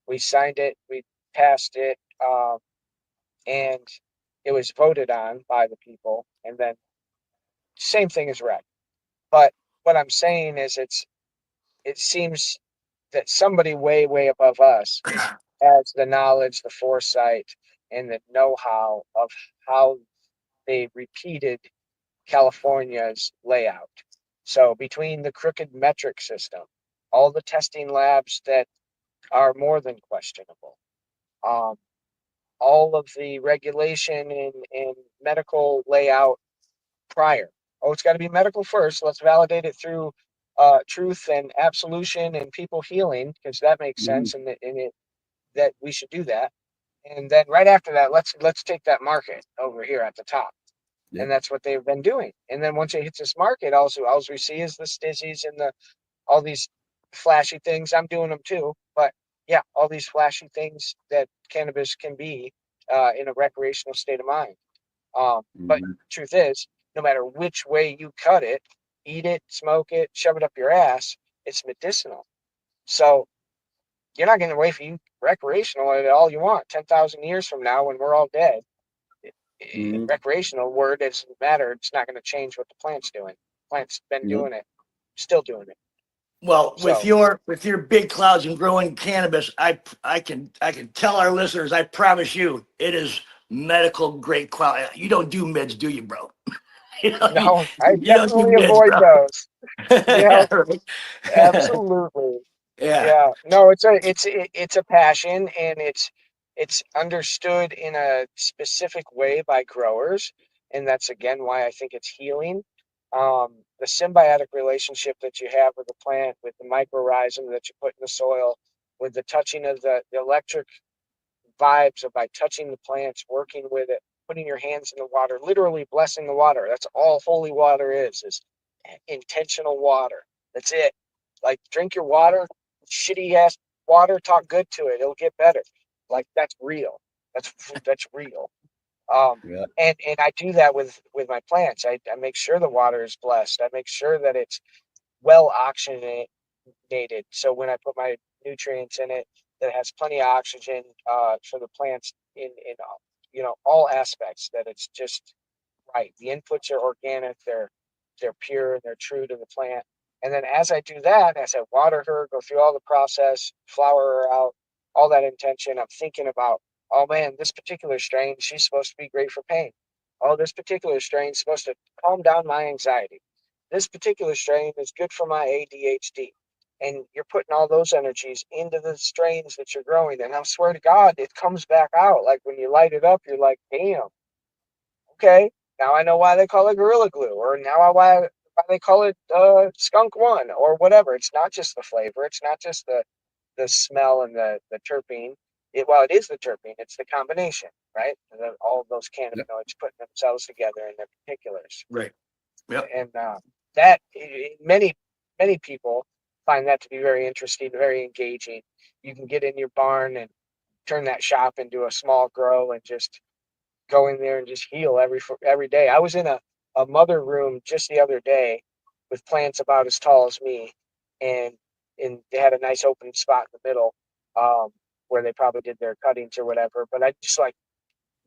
We signed it, we passed it, and it was voted on by the people. And then same thing as Rick. But what I'm saying is it seems that somebody way, way above us has the knowledge, the foresight, and the know-how of how they repeated California's layout. So between the crooked metric system, all the testing labs that are more than questionable, all of the regulation and medical layout prior. Oh, it's got to be medical first. Let's validate it through truth and absolution and people healing, because that makes sense, and that we should do that. And then right after that, let's take that market over here at the top. Yep. And that's what they've been doing. And then once it hits this market, all we see is the stizzies and all these flashy things. I'm doing them too, but yeah, all these flashy things that cannabis can be in a recreational state of mind. But the truth is, no matter which way you cut it, eat it, smoke it, shove it up your ass, it's medicinal. So you're not getting away from recreational at all you want. 10,000 years from now, when we're all dead, recreational word doesn't matter. It's not going to change what the plant's doing. Plant's been doing it, still doing it. Well, with your big clouds and growing cannabis, I can tell our listeners, I promise you, it is medical grade quality. You don't do mids, do you, bro? No, I definitely avoid those. Yeah, absolutely. Yeah, no, it's a passion, and it's understood in a specific way by growers, and that's again why I think it's healing. The symbiotic relationship that you have with the plant, with the mycorrhizal that you put in the soil, with the touching of the electric vibes of by touching the plants, working with it, putting your hands in the water, literally blessing the water. That's all holy water is intentional water. That's it. Like drink your water, shitty ass water, talk good to it. It'll get better. Like that's real. That's real. Yeah. And I do that with my plants. I make sure the water is blessed. I make sure that it's well oxygenated. So when I put my nutrients in it, that has plenty of oxygen for the plants in all aspects. That it's just right. The inputs are organic. They're pure and they're true to the plant. And then as I do that, as I water her, go through all the process, flower her out, all that intention, I'm thinking about, oh man, this particular strain, she's supposed to be great for pain. Oh, this particular strain is supposed to calm down my anxiety. This particular strain is good for my ADHD. And you're putting all those energies into the strains that you're growing. And I swear to God, it comes back out. Like when you light it up, you're like, damn, okay, now I know why they call it Gorilla Glue, or now why they call it Skunk One, or whatever. It's not just the flavor. It's not just the smell and the terpene. It is the terpene. It's the combination, right? And then all of those cannabinoids putting themselves together in their particulars. Right. Yep. And that many people find that to be very interesting, very engaging. You can get in your barn and turn that shop into a small grow and just go in there and just heal every day. I was in a mother room just the other day with plants about as tall as me, and they had a nice open spot in the middle where they probably did their cuttings or whatever. But I just like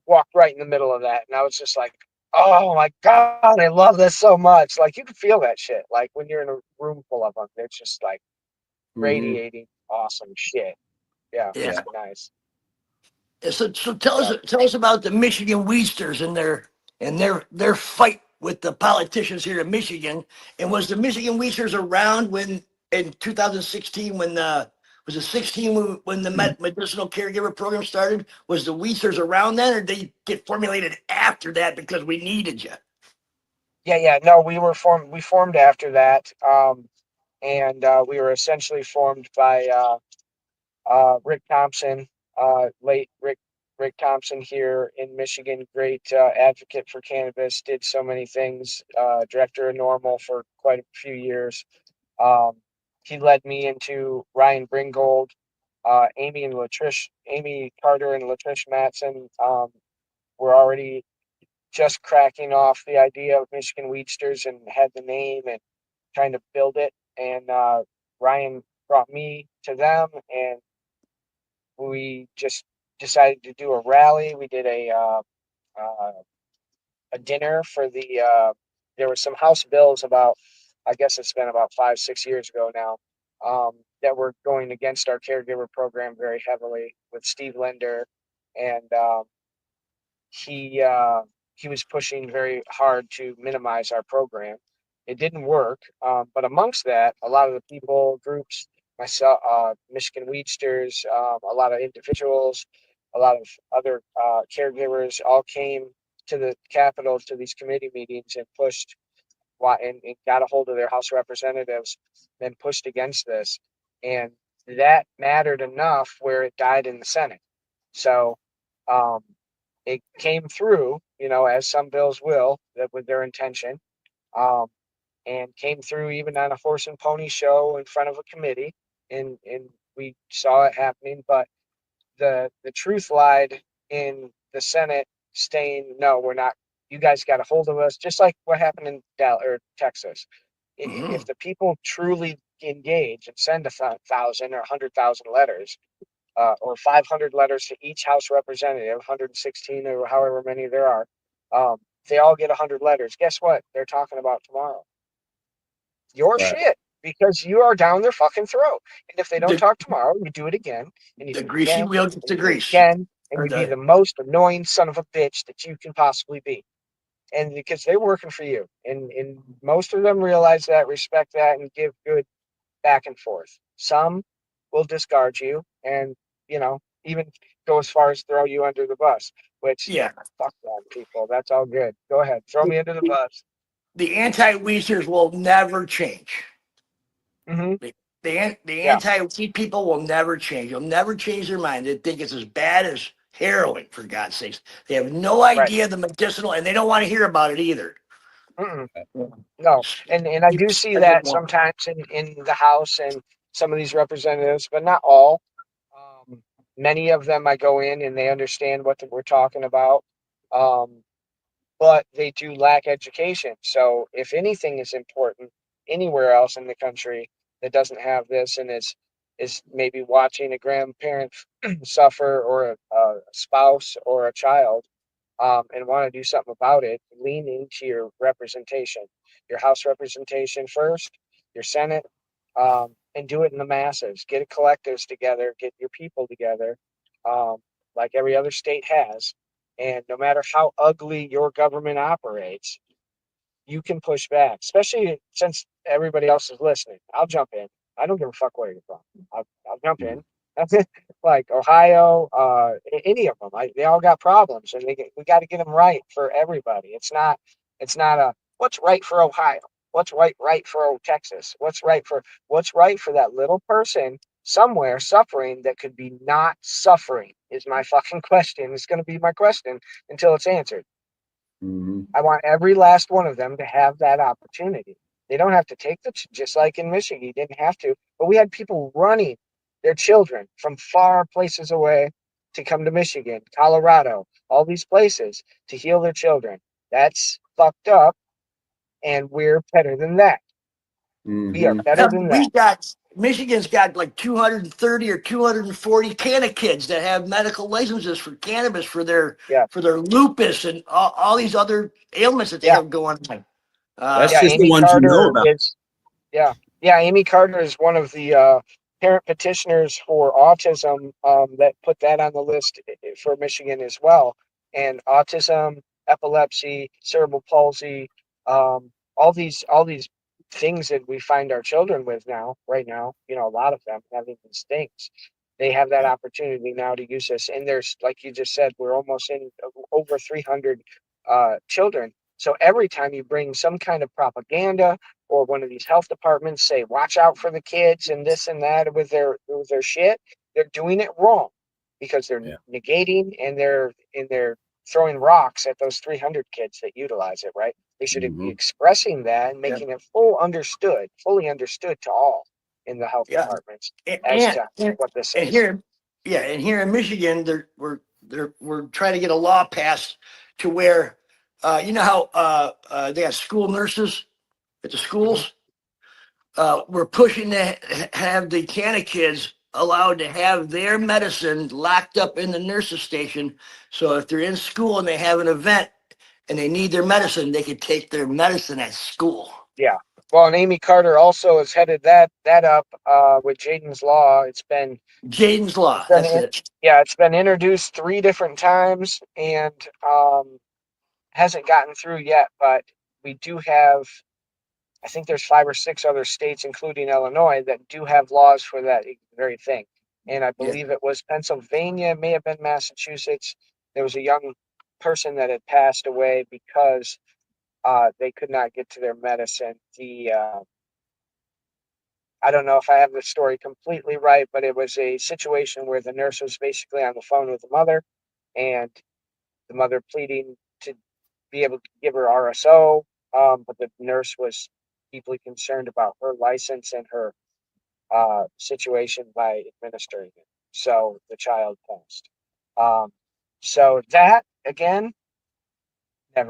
walked right in the middle of that, and I was just like, oh my God, I love this so much. Like you can feel that shit. Like when you're in a room full of them, they're just like radiating awesome shit. Yeah, Yeah. it's nice. So tell us about the Michigan Weedsters and their fight with the politicians here in Michigan. And was the Michigan Weedsters around when in 2016 when the was it 16 when the medicinal caregiver program started? Was the Weedsters around then, or did they get formulated after that because we needed you? Yeah. No, we formed after that. And we were essentially formed by Rick Thompson, late Rick Thompson here in Michigan, great advocate for cannabis, did so many things, director of Normal for quite a few years. Um, he led me into Ryan Bringold, Amy Carter and Latrish Matson were already just cracking off the idea of Michigan Weedsters and had the name and trying to build it. And Ryan brought me to them, and we just decided to do a rally. We did a dinner for the. There were some House bills about, I guess it's been about 5-6 years ago now, that were going against our caregiver program very heavily with Steve Linder, and he was pushing very hard to minimize our program. It didn't work, but amongst that, a lot of the people, groups, myself, Michigan Weedsters, a lot of individuals, a lot of other caregivers all came to the Capitol to these committee meetings and pushed and got a hold of their House representatives and pushed against this. And that mattered enough where it died in the Senate. So um, it came through, as some bills will, that with their intention, um, and came through even on a horse and pony show in front of a committee, and we saw it happening. But the truth lied in the Senate, saying, no, we're not. You guys got a hold of us, just like what happened in Texas. If the people truly engage and send 1,000 or 100,000 letters, or 500 letters to each House representative, 116 or however many there are, they all get 100 letters. Guess what? They're talking about tomorrow. Your shit, because you are down their fucking throat. And if they don't talk tomorrow, you do it again, and you The do it greasy again, wheel and gets you the do it grease. again, and you be the most annoying son of a bitch that you can possibly be. And because they're working for you, and most of them realize that, respect that, and give good back and forth. Some will discard you and, even go as far as throw you under the bus, which, Yeah. fuck that, people. That's all good. Go ahead. Throw me under the bus. The anti-weedsters will never change. Mm-hmm. The anti-weed people will never change. They'll never change their mind. They think it's as bad as heroin, for God's sakes. They have no idea the medicinal, and they don't want to hear about it either. Mm-mm. No, and I do see that sometimes in the House and some of these representatives, but not all. Many of them I go in and they understand what we're talking about, but they do lack education. So if anything is important anywhere else in the country that doesn't have this and is maybe watching a grandparent suffer or a spouse or a child, and want to do something about it, lean into your representation, your House representation first, your Senate, and do it in the masses. Get collectives together, get your people together, um, like every other state has. And no matter how ugly your government operates, you can push back, especially since everybody else is listening. I'll jump in. I don't give a fuck where you're from. I'll jump in. Like Ohio, any of them, they all got problems, and we got to get them right for everybody. It's not a what's right for Ohio, what's right for Texas, what's right for that little person somewhere suffering that could be not suffering is my fucking question. It's going to be my question until it's answered. Mm-hmm. I want every last one of them to have that opportunity. They don't have to take just like in Michigan, you didn't have to, but we had people running their children from far places away to come to Michigan, Colorado, all these places to heal their children. That's fucked up, and we're better than that. Mm-hmm. We are better than that. Michigan's got like 230 or 240 canna kids that have medical licenses for cannabis for their lupus and all these other ailments that they have going on. That's just Amy the ones Carter you know about. Amy Carter is one of the parent petitioners for autism that put that on the list for Michigan as well. And autism, epilepsy, cerebral palsy, all these things that we find our children with right now, a lot of them having these things. They have that opportunity now to use this. And there's, like you just said, we're almost in over 300 children. So every time you bring some kind of propaganda or one of these health departments say, watch out for the kids and this and that with their shit, they're doing it wrong because they're negating and they're throwing rocks at those 300 kids that utilize it, right? They should be expressing that and making it fully understood to all in the health departments as to what this is. Here in Michigan, we're trying to get a law passed to where, you know how they have school nurses at the schools. We're pushing to have the canna kids allowed to have their medicine locked up in the nurses station. So if they're in school and they have an event and they need their medicine, they could take their medicine at school. Yeah. Well, and Amy Carter also has headed that up with Jaden's Law. It's been Jaden's Law. That's it. Yeah, it's been introduced 3 different times and hasn't gotten through yet. But we do have, I think there's 5 or 6 other states, including Illinois, that do have laws for that very thing. And I believe it was Pennsylvania, it may have been Massachusetts. There was a young person that had passed away because they could not get to their medicine. I don't know if I have the story completely right, but it was a situation where the nurse was basically on the phone with the mother, and the mother pleading to be able to give her RSO, but the nurse was deeply concerned about her license and her situation by administering it. So the child passed. So that, again,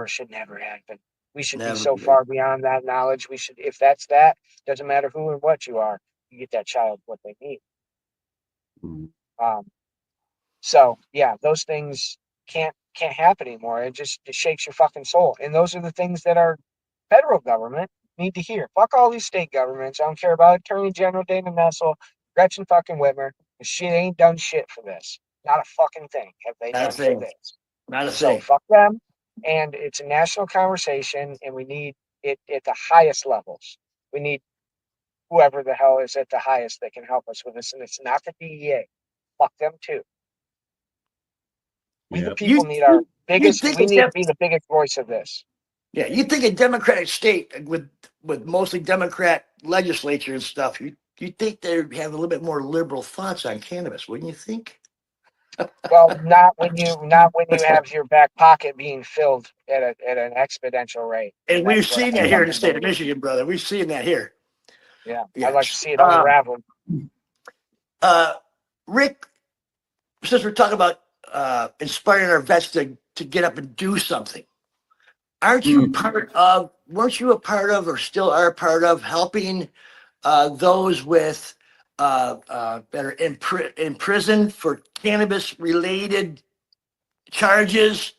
should never happen. We should be so far beyond that knowledge. We should, if that's that, doesn't matter who and what you are, you get that child what they need. So yeah, those things can't happen anymore. It shakes your fucking soul. And those are the things that our federal government need to hear. Fuck all these state governments. I don't care about Attorney General Dana Nessel, Gretchen fucking Whitmer. She ain't done shit for this. Not a fucking thing have they done for this. Not a thing. So fuck them. And it's a national conversation, and we need it at the highest levels. We need whoever the hell is at the highest that can help us with this. And it's not the DEA. Fuck them too. We the people need our biggest. We need to be the biggest voice of this. Yeah, you think a Democratic state with mostly Democrat legislature and stuff, you think they have a little bit more liberal thoughts on cannabis, wouldn't you think? Well, not when you have your back pocket being filled at an exponential rate. And we've seen that here in the state of Michigan, brother. We've seen that here. Yeah. I'd like to see it unravel. Rick, since we're talking about inspiring our vets to get up and do something, weren't you a part of, or still are a part of, helping those with that are in prison for cannabis related charges,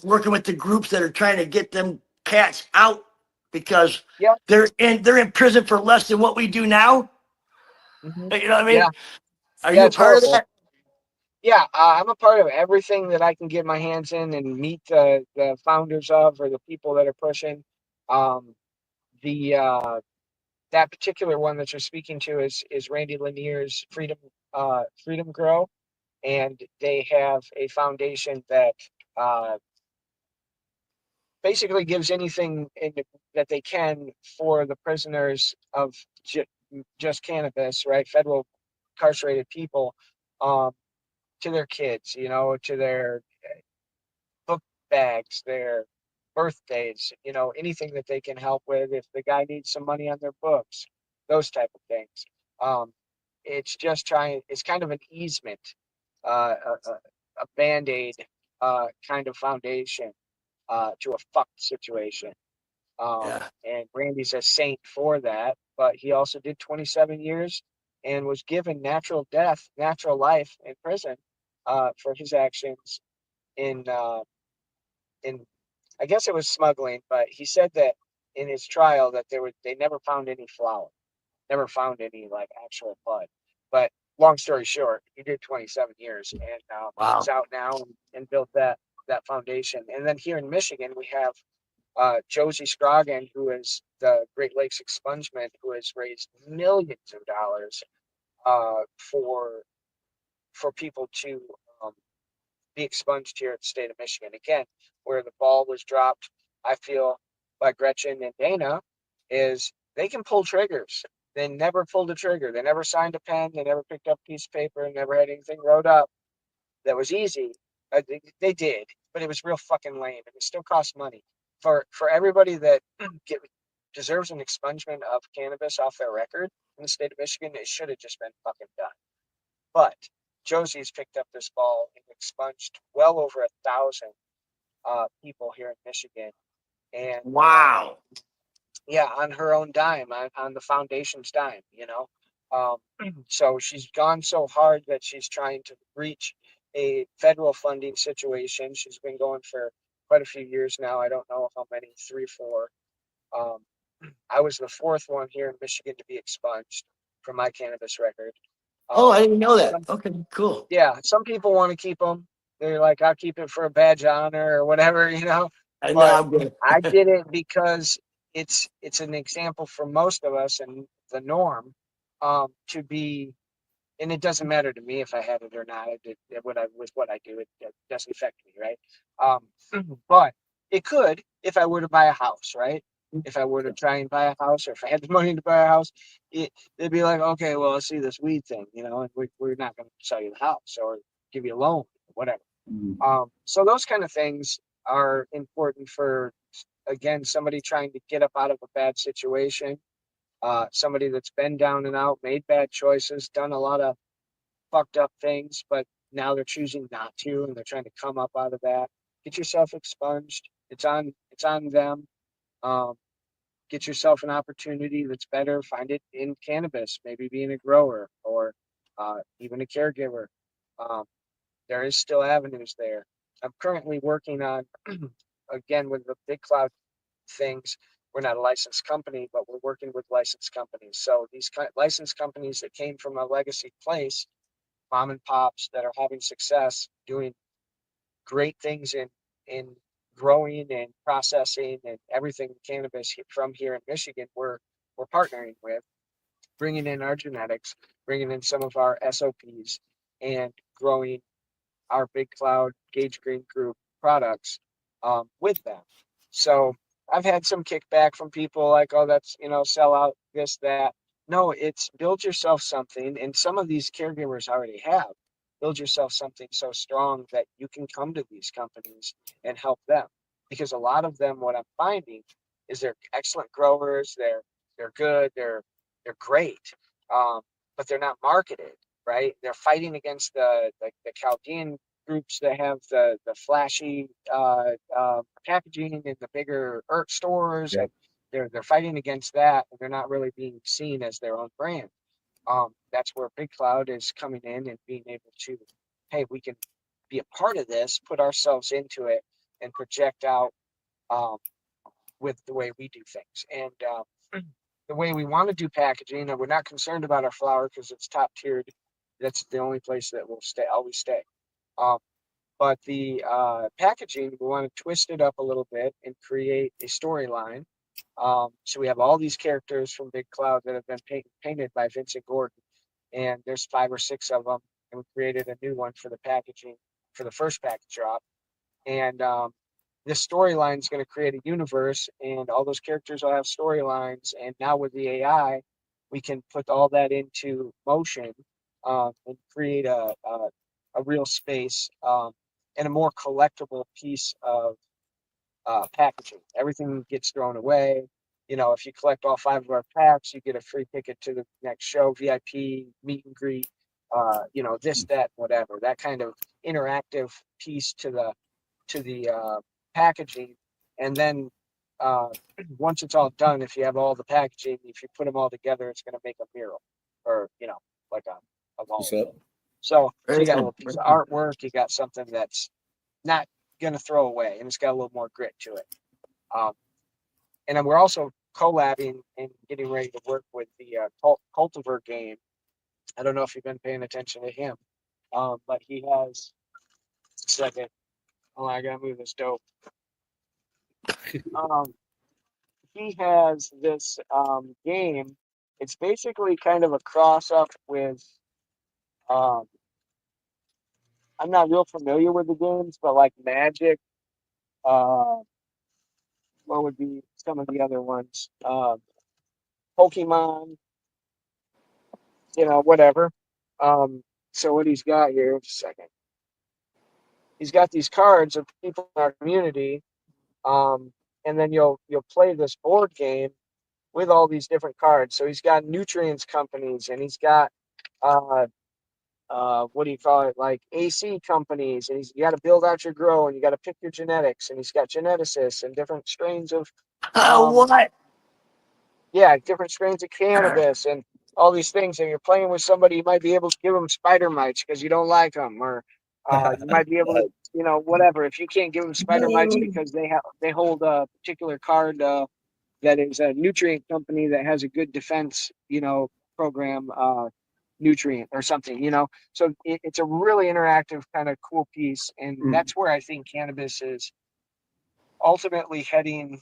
working with the groups that are trying to get them cats out because they're in prison for less than what we do now? Mm-hmm. You know what I mean? Yeah. Are you a part of that? Yeah, I'm a part of everything that I can get my hands in and meet the founders of, or the people that are pushing. That particular one that you're speaking to is Randy Lanier's Freedom Grow, and they have a foundation that basically gives anything that they can for the prisoners of just cannabis, right? Federal incarcerated people, to their kids, to their book bags, their birthdays, anything that they can help with. If the guy needs some money on their books, those type of things. It's kind of an easement, a Band-Aid kind of foundation to a fucked situation. And Randy's a saint for that, but he also did 27 years and was given natural life in prison for his actions in I guess it was smuggling, but he said that in his trial that they never found any flower, never found any like actual bud. But long story short, he did 27 years and he's out now and built that foundation. And then here in Michigan, we have Josie Scroggin, who is the Great Lakes expungement, who has raised millions of dollars for people to be expunged here in the state of Michigan. Again, where the ball was dropped, I feel, by Gretchen and Dana, is they can pull triggers. They never pulled a trigger. They never signed a pen. They never picked up a piece of paper and never had anything wrote up that was easy. They did, but it was real fucking lame, and it still costs money. For everybody that deserves an expungement of cannabis off their record in the state of Michigan, it should have just been fucking done. But Josie's picked up this ball and expunged well over 1,000 people here in Michigan. And yeah, on her own dime, on the foundation's dime, so she's gone so hard that she's trying to reach a federal funding situation. She's been going for quite a few years now. I don't know how many, 3, 4. I was the 4th one here in Michigan to be expunged from my cannabis record. I didn't know that. Okay, cool. Yeah, some people want to keep them. They're like, I'll keep it for a badge of honor or whatever, But I did it because it's an example for most of us and the norm to be, and it doesn't matter to me if I had it or not. With what I do, it doesn't affect me, right? But it could if I were to buy a house, right? If I were to try and buy a house, or if I had the money to buy a house, they'd be like, okay, well, let's see this weed thing, and we're not going to sell you the house or give you a loan, or whatever. So those kind of things are important for, again, somebody trying to get up out of a bad situation, somebody that's been down and out, made bad choices, done a lot of fucked up things, but now they're choosing not to, and they're trying to come up out of that. Get yourself expunged. It's on them. Get yourself an opportunity that's better. Find it in cannabis, maybe being a grower or even a caregiver. There is still avenues there. I'm currently working on, again, with the Big Cloud things. We're not a licensed company, but we're working with licensed companies. So these licensed companies that came from a legacy place, mom and pops that are having success, doing great things in growing and processing and everything cannabis from here in Michigan, we're we're partnering with, bringing in our genetics, bringing in some of our SOPs, and growing our Big Cloud Gage Green Group products with them. So I've had some kickback from people like, oh, that's, sell out, this, that. No, it's build yourself something. And some of these caregivers already have. Build yourself something so strong that you can come to these companies and help them. Because a lot of them, what I'm finding is they're excellent growers. They're good. They're great. But they're not marketed, right? They're fighting against the Chaldean groups that have the flashy packaging in the bigger stores. Yeah. And they're fighting against that, and they're not really being seen as their own brand. That's where Big Cloud is coming in and being able to, hey, we can be a part of this, put ourselves into it, and project out with the way we do things. And the way we want to do packaging, and we're not concerned about our flower because it's top tiered. That's the only place that will always stay. But the packaging, we want to twist it up a little bit and create a storyline. So we have all these characters from Big Cloud that have been painted by Vincent Gordon, and there's 5 or 6 of them, and we created a new one for the packaging for the first package drop. And this storyline is going to create a universe, and all those characters will have storylines. And now with the AI, we can put all that into motion and create a real space and a more collectible piece of packaging. Everything gets thrown away. If you collect all 5 of our packs, you get a free ticket to the next show, VIP, meet and greet, this, that, whatever. That kind of interactive piece to the packaging. And then once it's all done, if you have all the packaging, if you put them all together, it's going to make a mural, or like a wall. So you got a little piece of artwork. You got something that's not going to throw away, and it's got a little more grit to it. And then we're also collabing and getting ready to work with the Cultivar game. I don't know if you've been paying attention to him, but he has. Second, oh, I gotta move this dope. He has this game. It's basically kind of a cross up with. I'm not real familiar with the games, but like Magic. What would be some of the other ones? Pokemon, whatever. So what he's got here, just a second. He's got these cards of people in our community, and then you'll play this board game with all these different cards. So he's got nutrients companies, and he's got what do you call it, like AC companies, and you got to build out your grow, and you got to pick your genetics, and he's got geneticists and different strains of what? Yeah, different strains of cannabis and all these things. And you're playing with somebody, you might be able to give them spider mites because you don't like them, or you might be able to, whatever. If you can't give them spider mites because they hold a particular card that is a nutrient company that has a good defense, program, nutrient or something, So it's a really interactive kind of cool piece, and that's where I think cannabis is ultimately heading,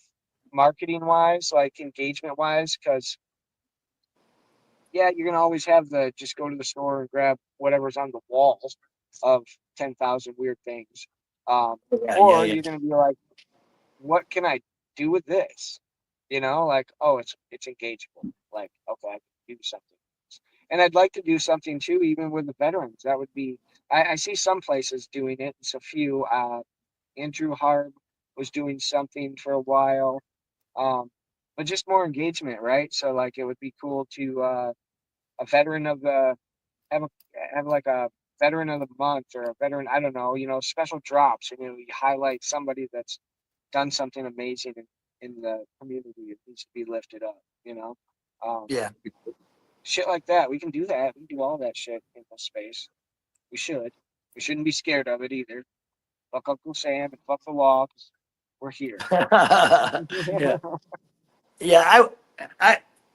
marketing wise, like engagement wise, because you're gonna always have just go to the store and grab whatever's on the walls of 10,000 weird things, or you're gonna be like, what can I do with this? Like, oh, it's engageable. Like, okay, I can do something. And I'd like to do something too, even with the veterans. That would be, I see some places doing it. It's a few. Andrew Harb was doing something for a while. But just more engagement, right? So like it would be cool to a veteran of the have like a veteran of the month or a veteran, I don't know, special drops, and you highlight somebody that's done something amazing in the community. It needs to be lifted up, shit like that. We can do that. We can do all that shit in this space. We should. We shouldn't be scared of it either. Fuck Uncle Sam and fuck the law. We're here. Yeah,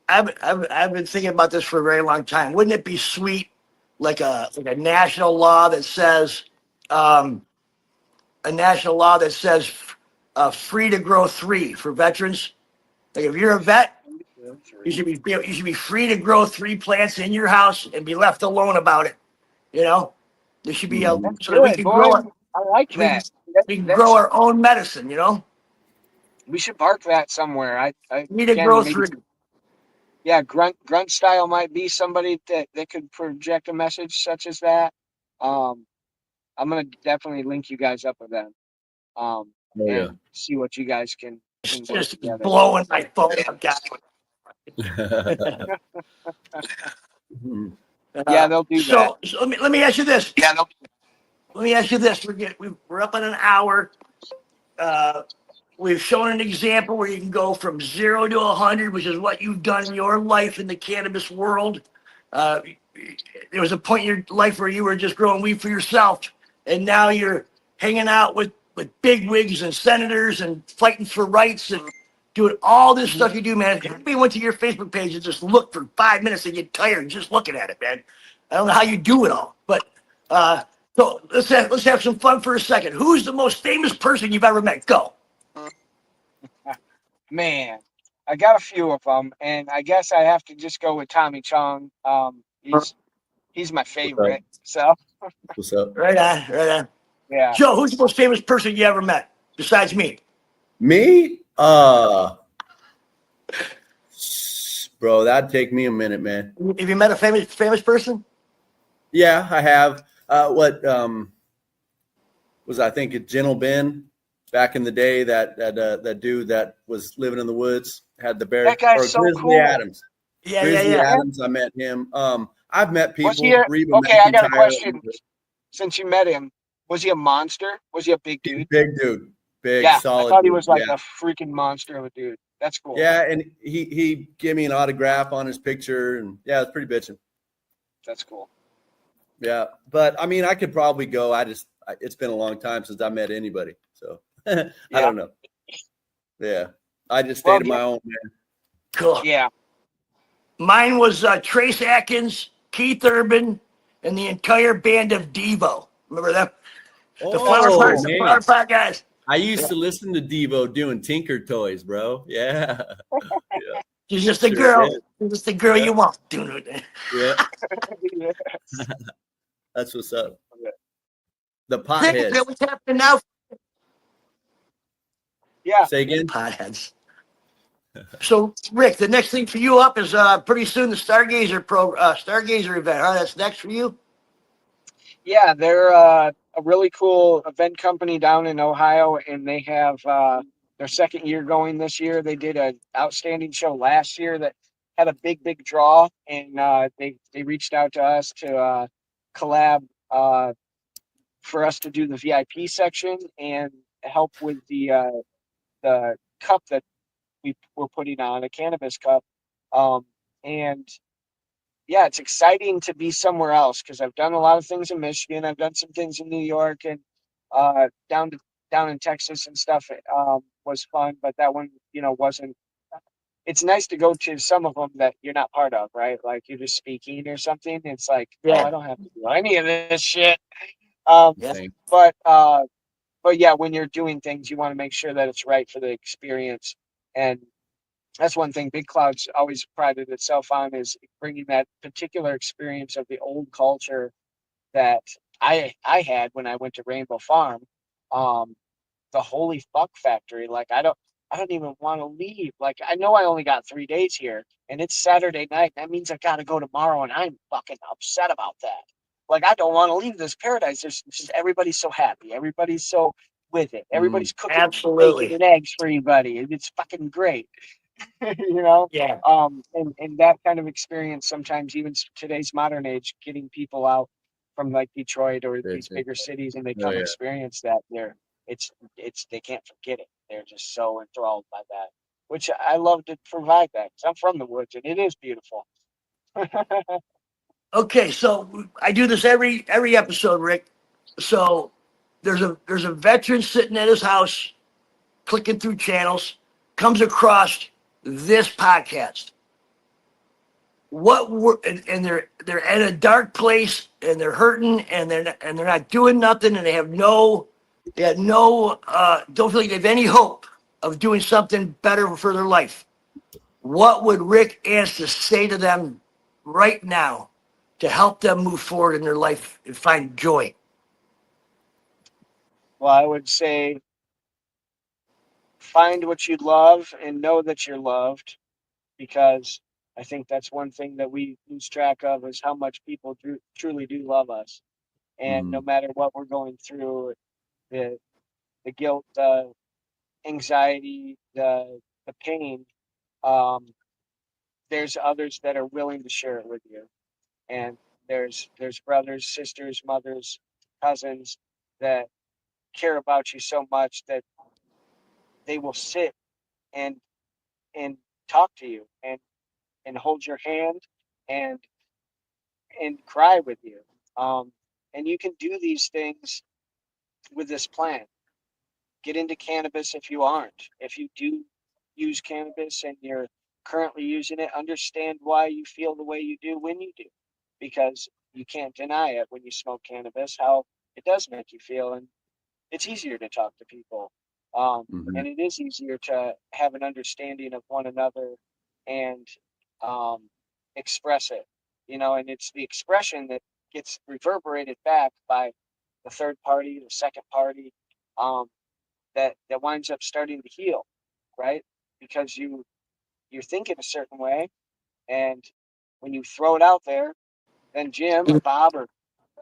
I've been thinking about this for a very long time. Wouldn't it be sweet, like a national law that says, free to grow 3 for veterans? Like if you're a vet, You should be free to grow 3 plants in your house and be left alone about it. You know, there should be a so that we can grow it. I like that. We can grow our own medicine. You know, we should mark that somewhere. I need to grow 3. Yeah, grunt style might be somebody that could project a message such as that. I'm gonna definitely link you guys up with them. And see what you guys can work together. Blowing my phone up, guys. Yeah, they'll do that. So let me ask you this. Let me ask you this. We're up on an hour. We've shown an example where you can go from 0 to 100, which is what you've done in your life in the cannabis world. There was a point in your life where you were just growing weed for yourself, and now you're hanging out with big wigs and senators and fighting for rights and doing all this stuff you do, man. If anybody went to your Facebook page and just looked for 5 minutes and get tired just looking at it, man. I don't know how you do it all, but so let's have some fun for a second. Who's the most famous person you've ever met? Go. Man, I got a few of them, and I guess I have to just go with Tommy Chong. He's my favorite. So what's up? Right on. Yeah. Joe, who's the most famous person you ever met besides me? Me? Bro, that'd take me a minute, man. Have you met a famous person? Yeah, I have. Was I think it Gentle Ben back in the day? That dude that was living in the woods had the bear. That guy's so Grizzly cool. Adams. Yeah. Adams. I met him. I've met people. Okay, I got a question. Since you met him, was he a monster? Was he a big dude? Big dude. Big, yeah, solid. I thought he was like a freaking monster of a dude. That's cool. Yeah, and he gave me an autograph on his picture, and yeah, it's pretty bitching. That's cool. Yeah, but I mean, I could probably go. It's been a long time since I met anybody, so I don't know. Yeah, I just stayed on my own, man. Cool. Yeah. Mine was Trace Atkins, Keith Urban, and the entire band of Devo. Remember them? The Flower Pot guys. I used to listen to Devo doing Tinker Toys, bro. Yeah. She's just a girl. She's just the girl you want. Yeah. That's what's up. The potheads. What's happening now? Yeah. Say again? Potheads. So, Rick, the next thing for you up is pretty soon the Stargazer event. Huh? That's next for you? Yeah, they're a really cool event company down in Ohio, and they have their second year going this year. They did an outstanding show last year that had a big draw, and they reached out to us to collab for us to do the VIP section and help with the cup that we're putting on, a cannabis cup. And yeah, it's exciting to be somewhere else because I've done a lot of things in Michigan. I've done some things in New York and down in Texas and stuff. Was fun, but that one, wasn't. It's nice to go to some of them that you're not part of, right? Like you're just speaking or something. It's like, I don't have to do any of this shit. But yeah, when you're doing things, you want to make sure that it's right for the experience. And that's one thing Big Cloud's always prided itself on, is bringing that particular experience of the old culture that I had when I went to Rainbow Farm, the Holy Fuck Factory. Like I don't even want to leave. Like I know I only got 3 days here, and it's Saturday night. That means I got to go tomorrow, and I'm fucking upset about that. Like I don't want to leave this paradise. There's just everybody's so happy. Everybody's so with it. Everybody's cooking bacon and eggs for everybody. It's fucking great. Yeah. And that kind of experience sometimes, even today's modern age, getting people out from like Detroit or these bigger cities, and they come experience that, they can't forget it. They're just so enthralled by that, which I love to provide that because I'm from the woods and it is beautiful. Okay, so I do this every episode, Rick. So there's a veteran sitting at his house, clicking through channels, comes across this podcast. And they're at a dark place, and they're hurting, and they're not doing nothing, and they don't feel like they have any hope of doing something better for their life. what would Rick Anstiss say to them right now to help them move forward in their life and find joy? Well, I would say find what you love and know that you're loved, because I think that's one thing that we lose track of, is how much people truly do love us. And no matter what we're going through, the guilt, the anxiety, the pain, there's others that are willing to share it with you. And there's brothers, sisters, mothers, cousins that care about you so much that they will sit and talk to you and hold your hand and cry with you. And you can do these things with this plan. Get into cannabis if you aren't. If you do use cannabis and you're currently using it, understand why you feel the way you do when you do, because you can't deny it when you smoke cannabis, how it does make you feel. And it's easier to talk to people. And it is easier to have an understanding of one another and express it, and it's the expression that gets reverberated back by the third party, the second party, that winds up starting to heal, right? Because you're thinking a certain way, and when you throw it out there, then Jim or Bob or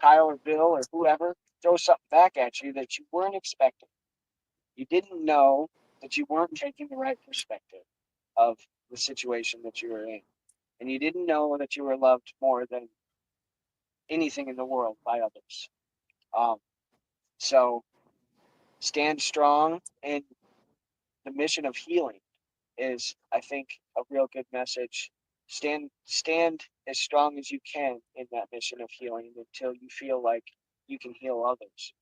Kyle or Bill or whoever throws something back at you that you weren't expecting. You didn't know that you weren't taking the right perspective of the situation that you were in. And you didn't know that you were loved more than anything in the world by others. So stand strong, and the mission of healing is, I think, a real good message. Stand as strong as you can in that mission of healing until you feel like you can heal others.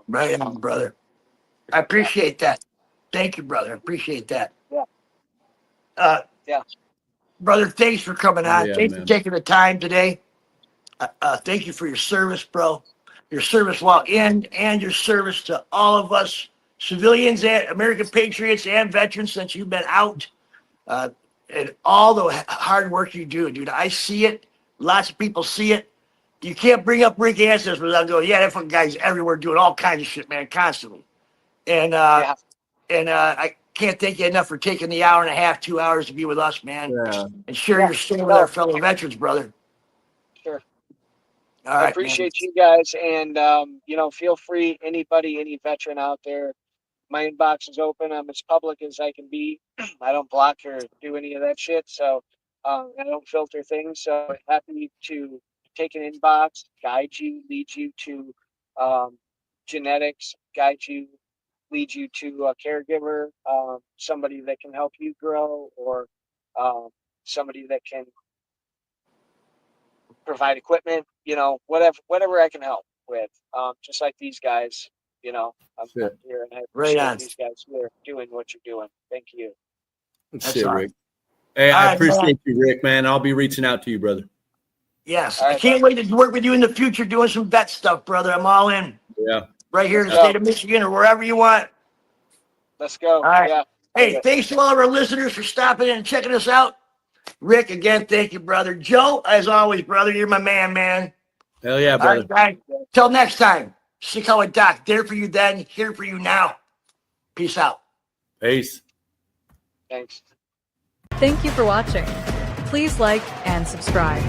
Right on, brother. I appreciate that. Thank you, brother. I appreciate that. Yeah. Brother, thanks for coming on. Yeah, Thanks for taking the time today. Thank you for your service, bro. Your service while in, and your service to all of us civilians and American patriots and veterans since you've been out. And all the hard work you do, dude. I see it. Lots of people see it. You can't bring up Rick Anstiss without going, yeah, that fucking guy's everywhere doing all kinds of shit, man, constantly. And I can't thank you enough for taking the hour and a half, 2 hours to be with us, man, and share your story with our fellow veterans, brother. Sure. All right, I appreciate you guys, and feel free, anybody, any veteran out there. My inbox is open. I'm as public as I can be. I don't block or do any of that shit, so I don't filter things. So happy to take an inbox, guide you, lead you to genetics, guide you, lead you to a caregiver, somebody that can help you grow, or somebody that can provide equipment, whatever I can help with. Just like these guys, I'm here, and I appreciate these guys who are doing what you're doing. Thank you. That's it, Rick. Hey, I appreciate you, Rick, man. I'll be reaching out to you, brother. Yes. I can't wait to work with you in the future doing some vet stuff, brother. I'm all in. Yeah. Right here in the state of Michigan or wherever you want. Let's go. All right. Yeah. Hey, thanks to all of our listeners for stopping in and checking us out. Rick, again, thank you, brother. Joe, as always, brother, you're my man. Hell yeah, brother. All right, guys. Till next time. Sicko and Doc, there for you then, here for you now. Peace out. Peace. Thanks. Thank you for watching. Please like and subscribe.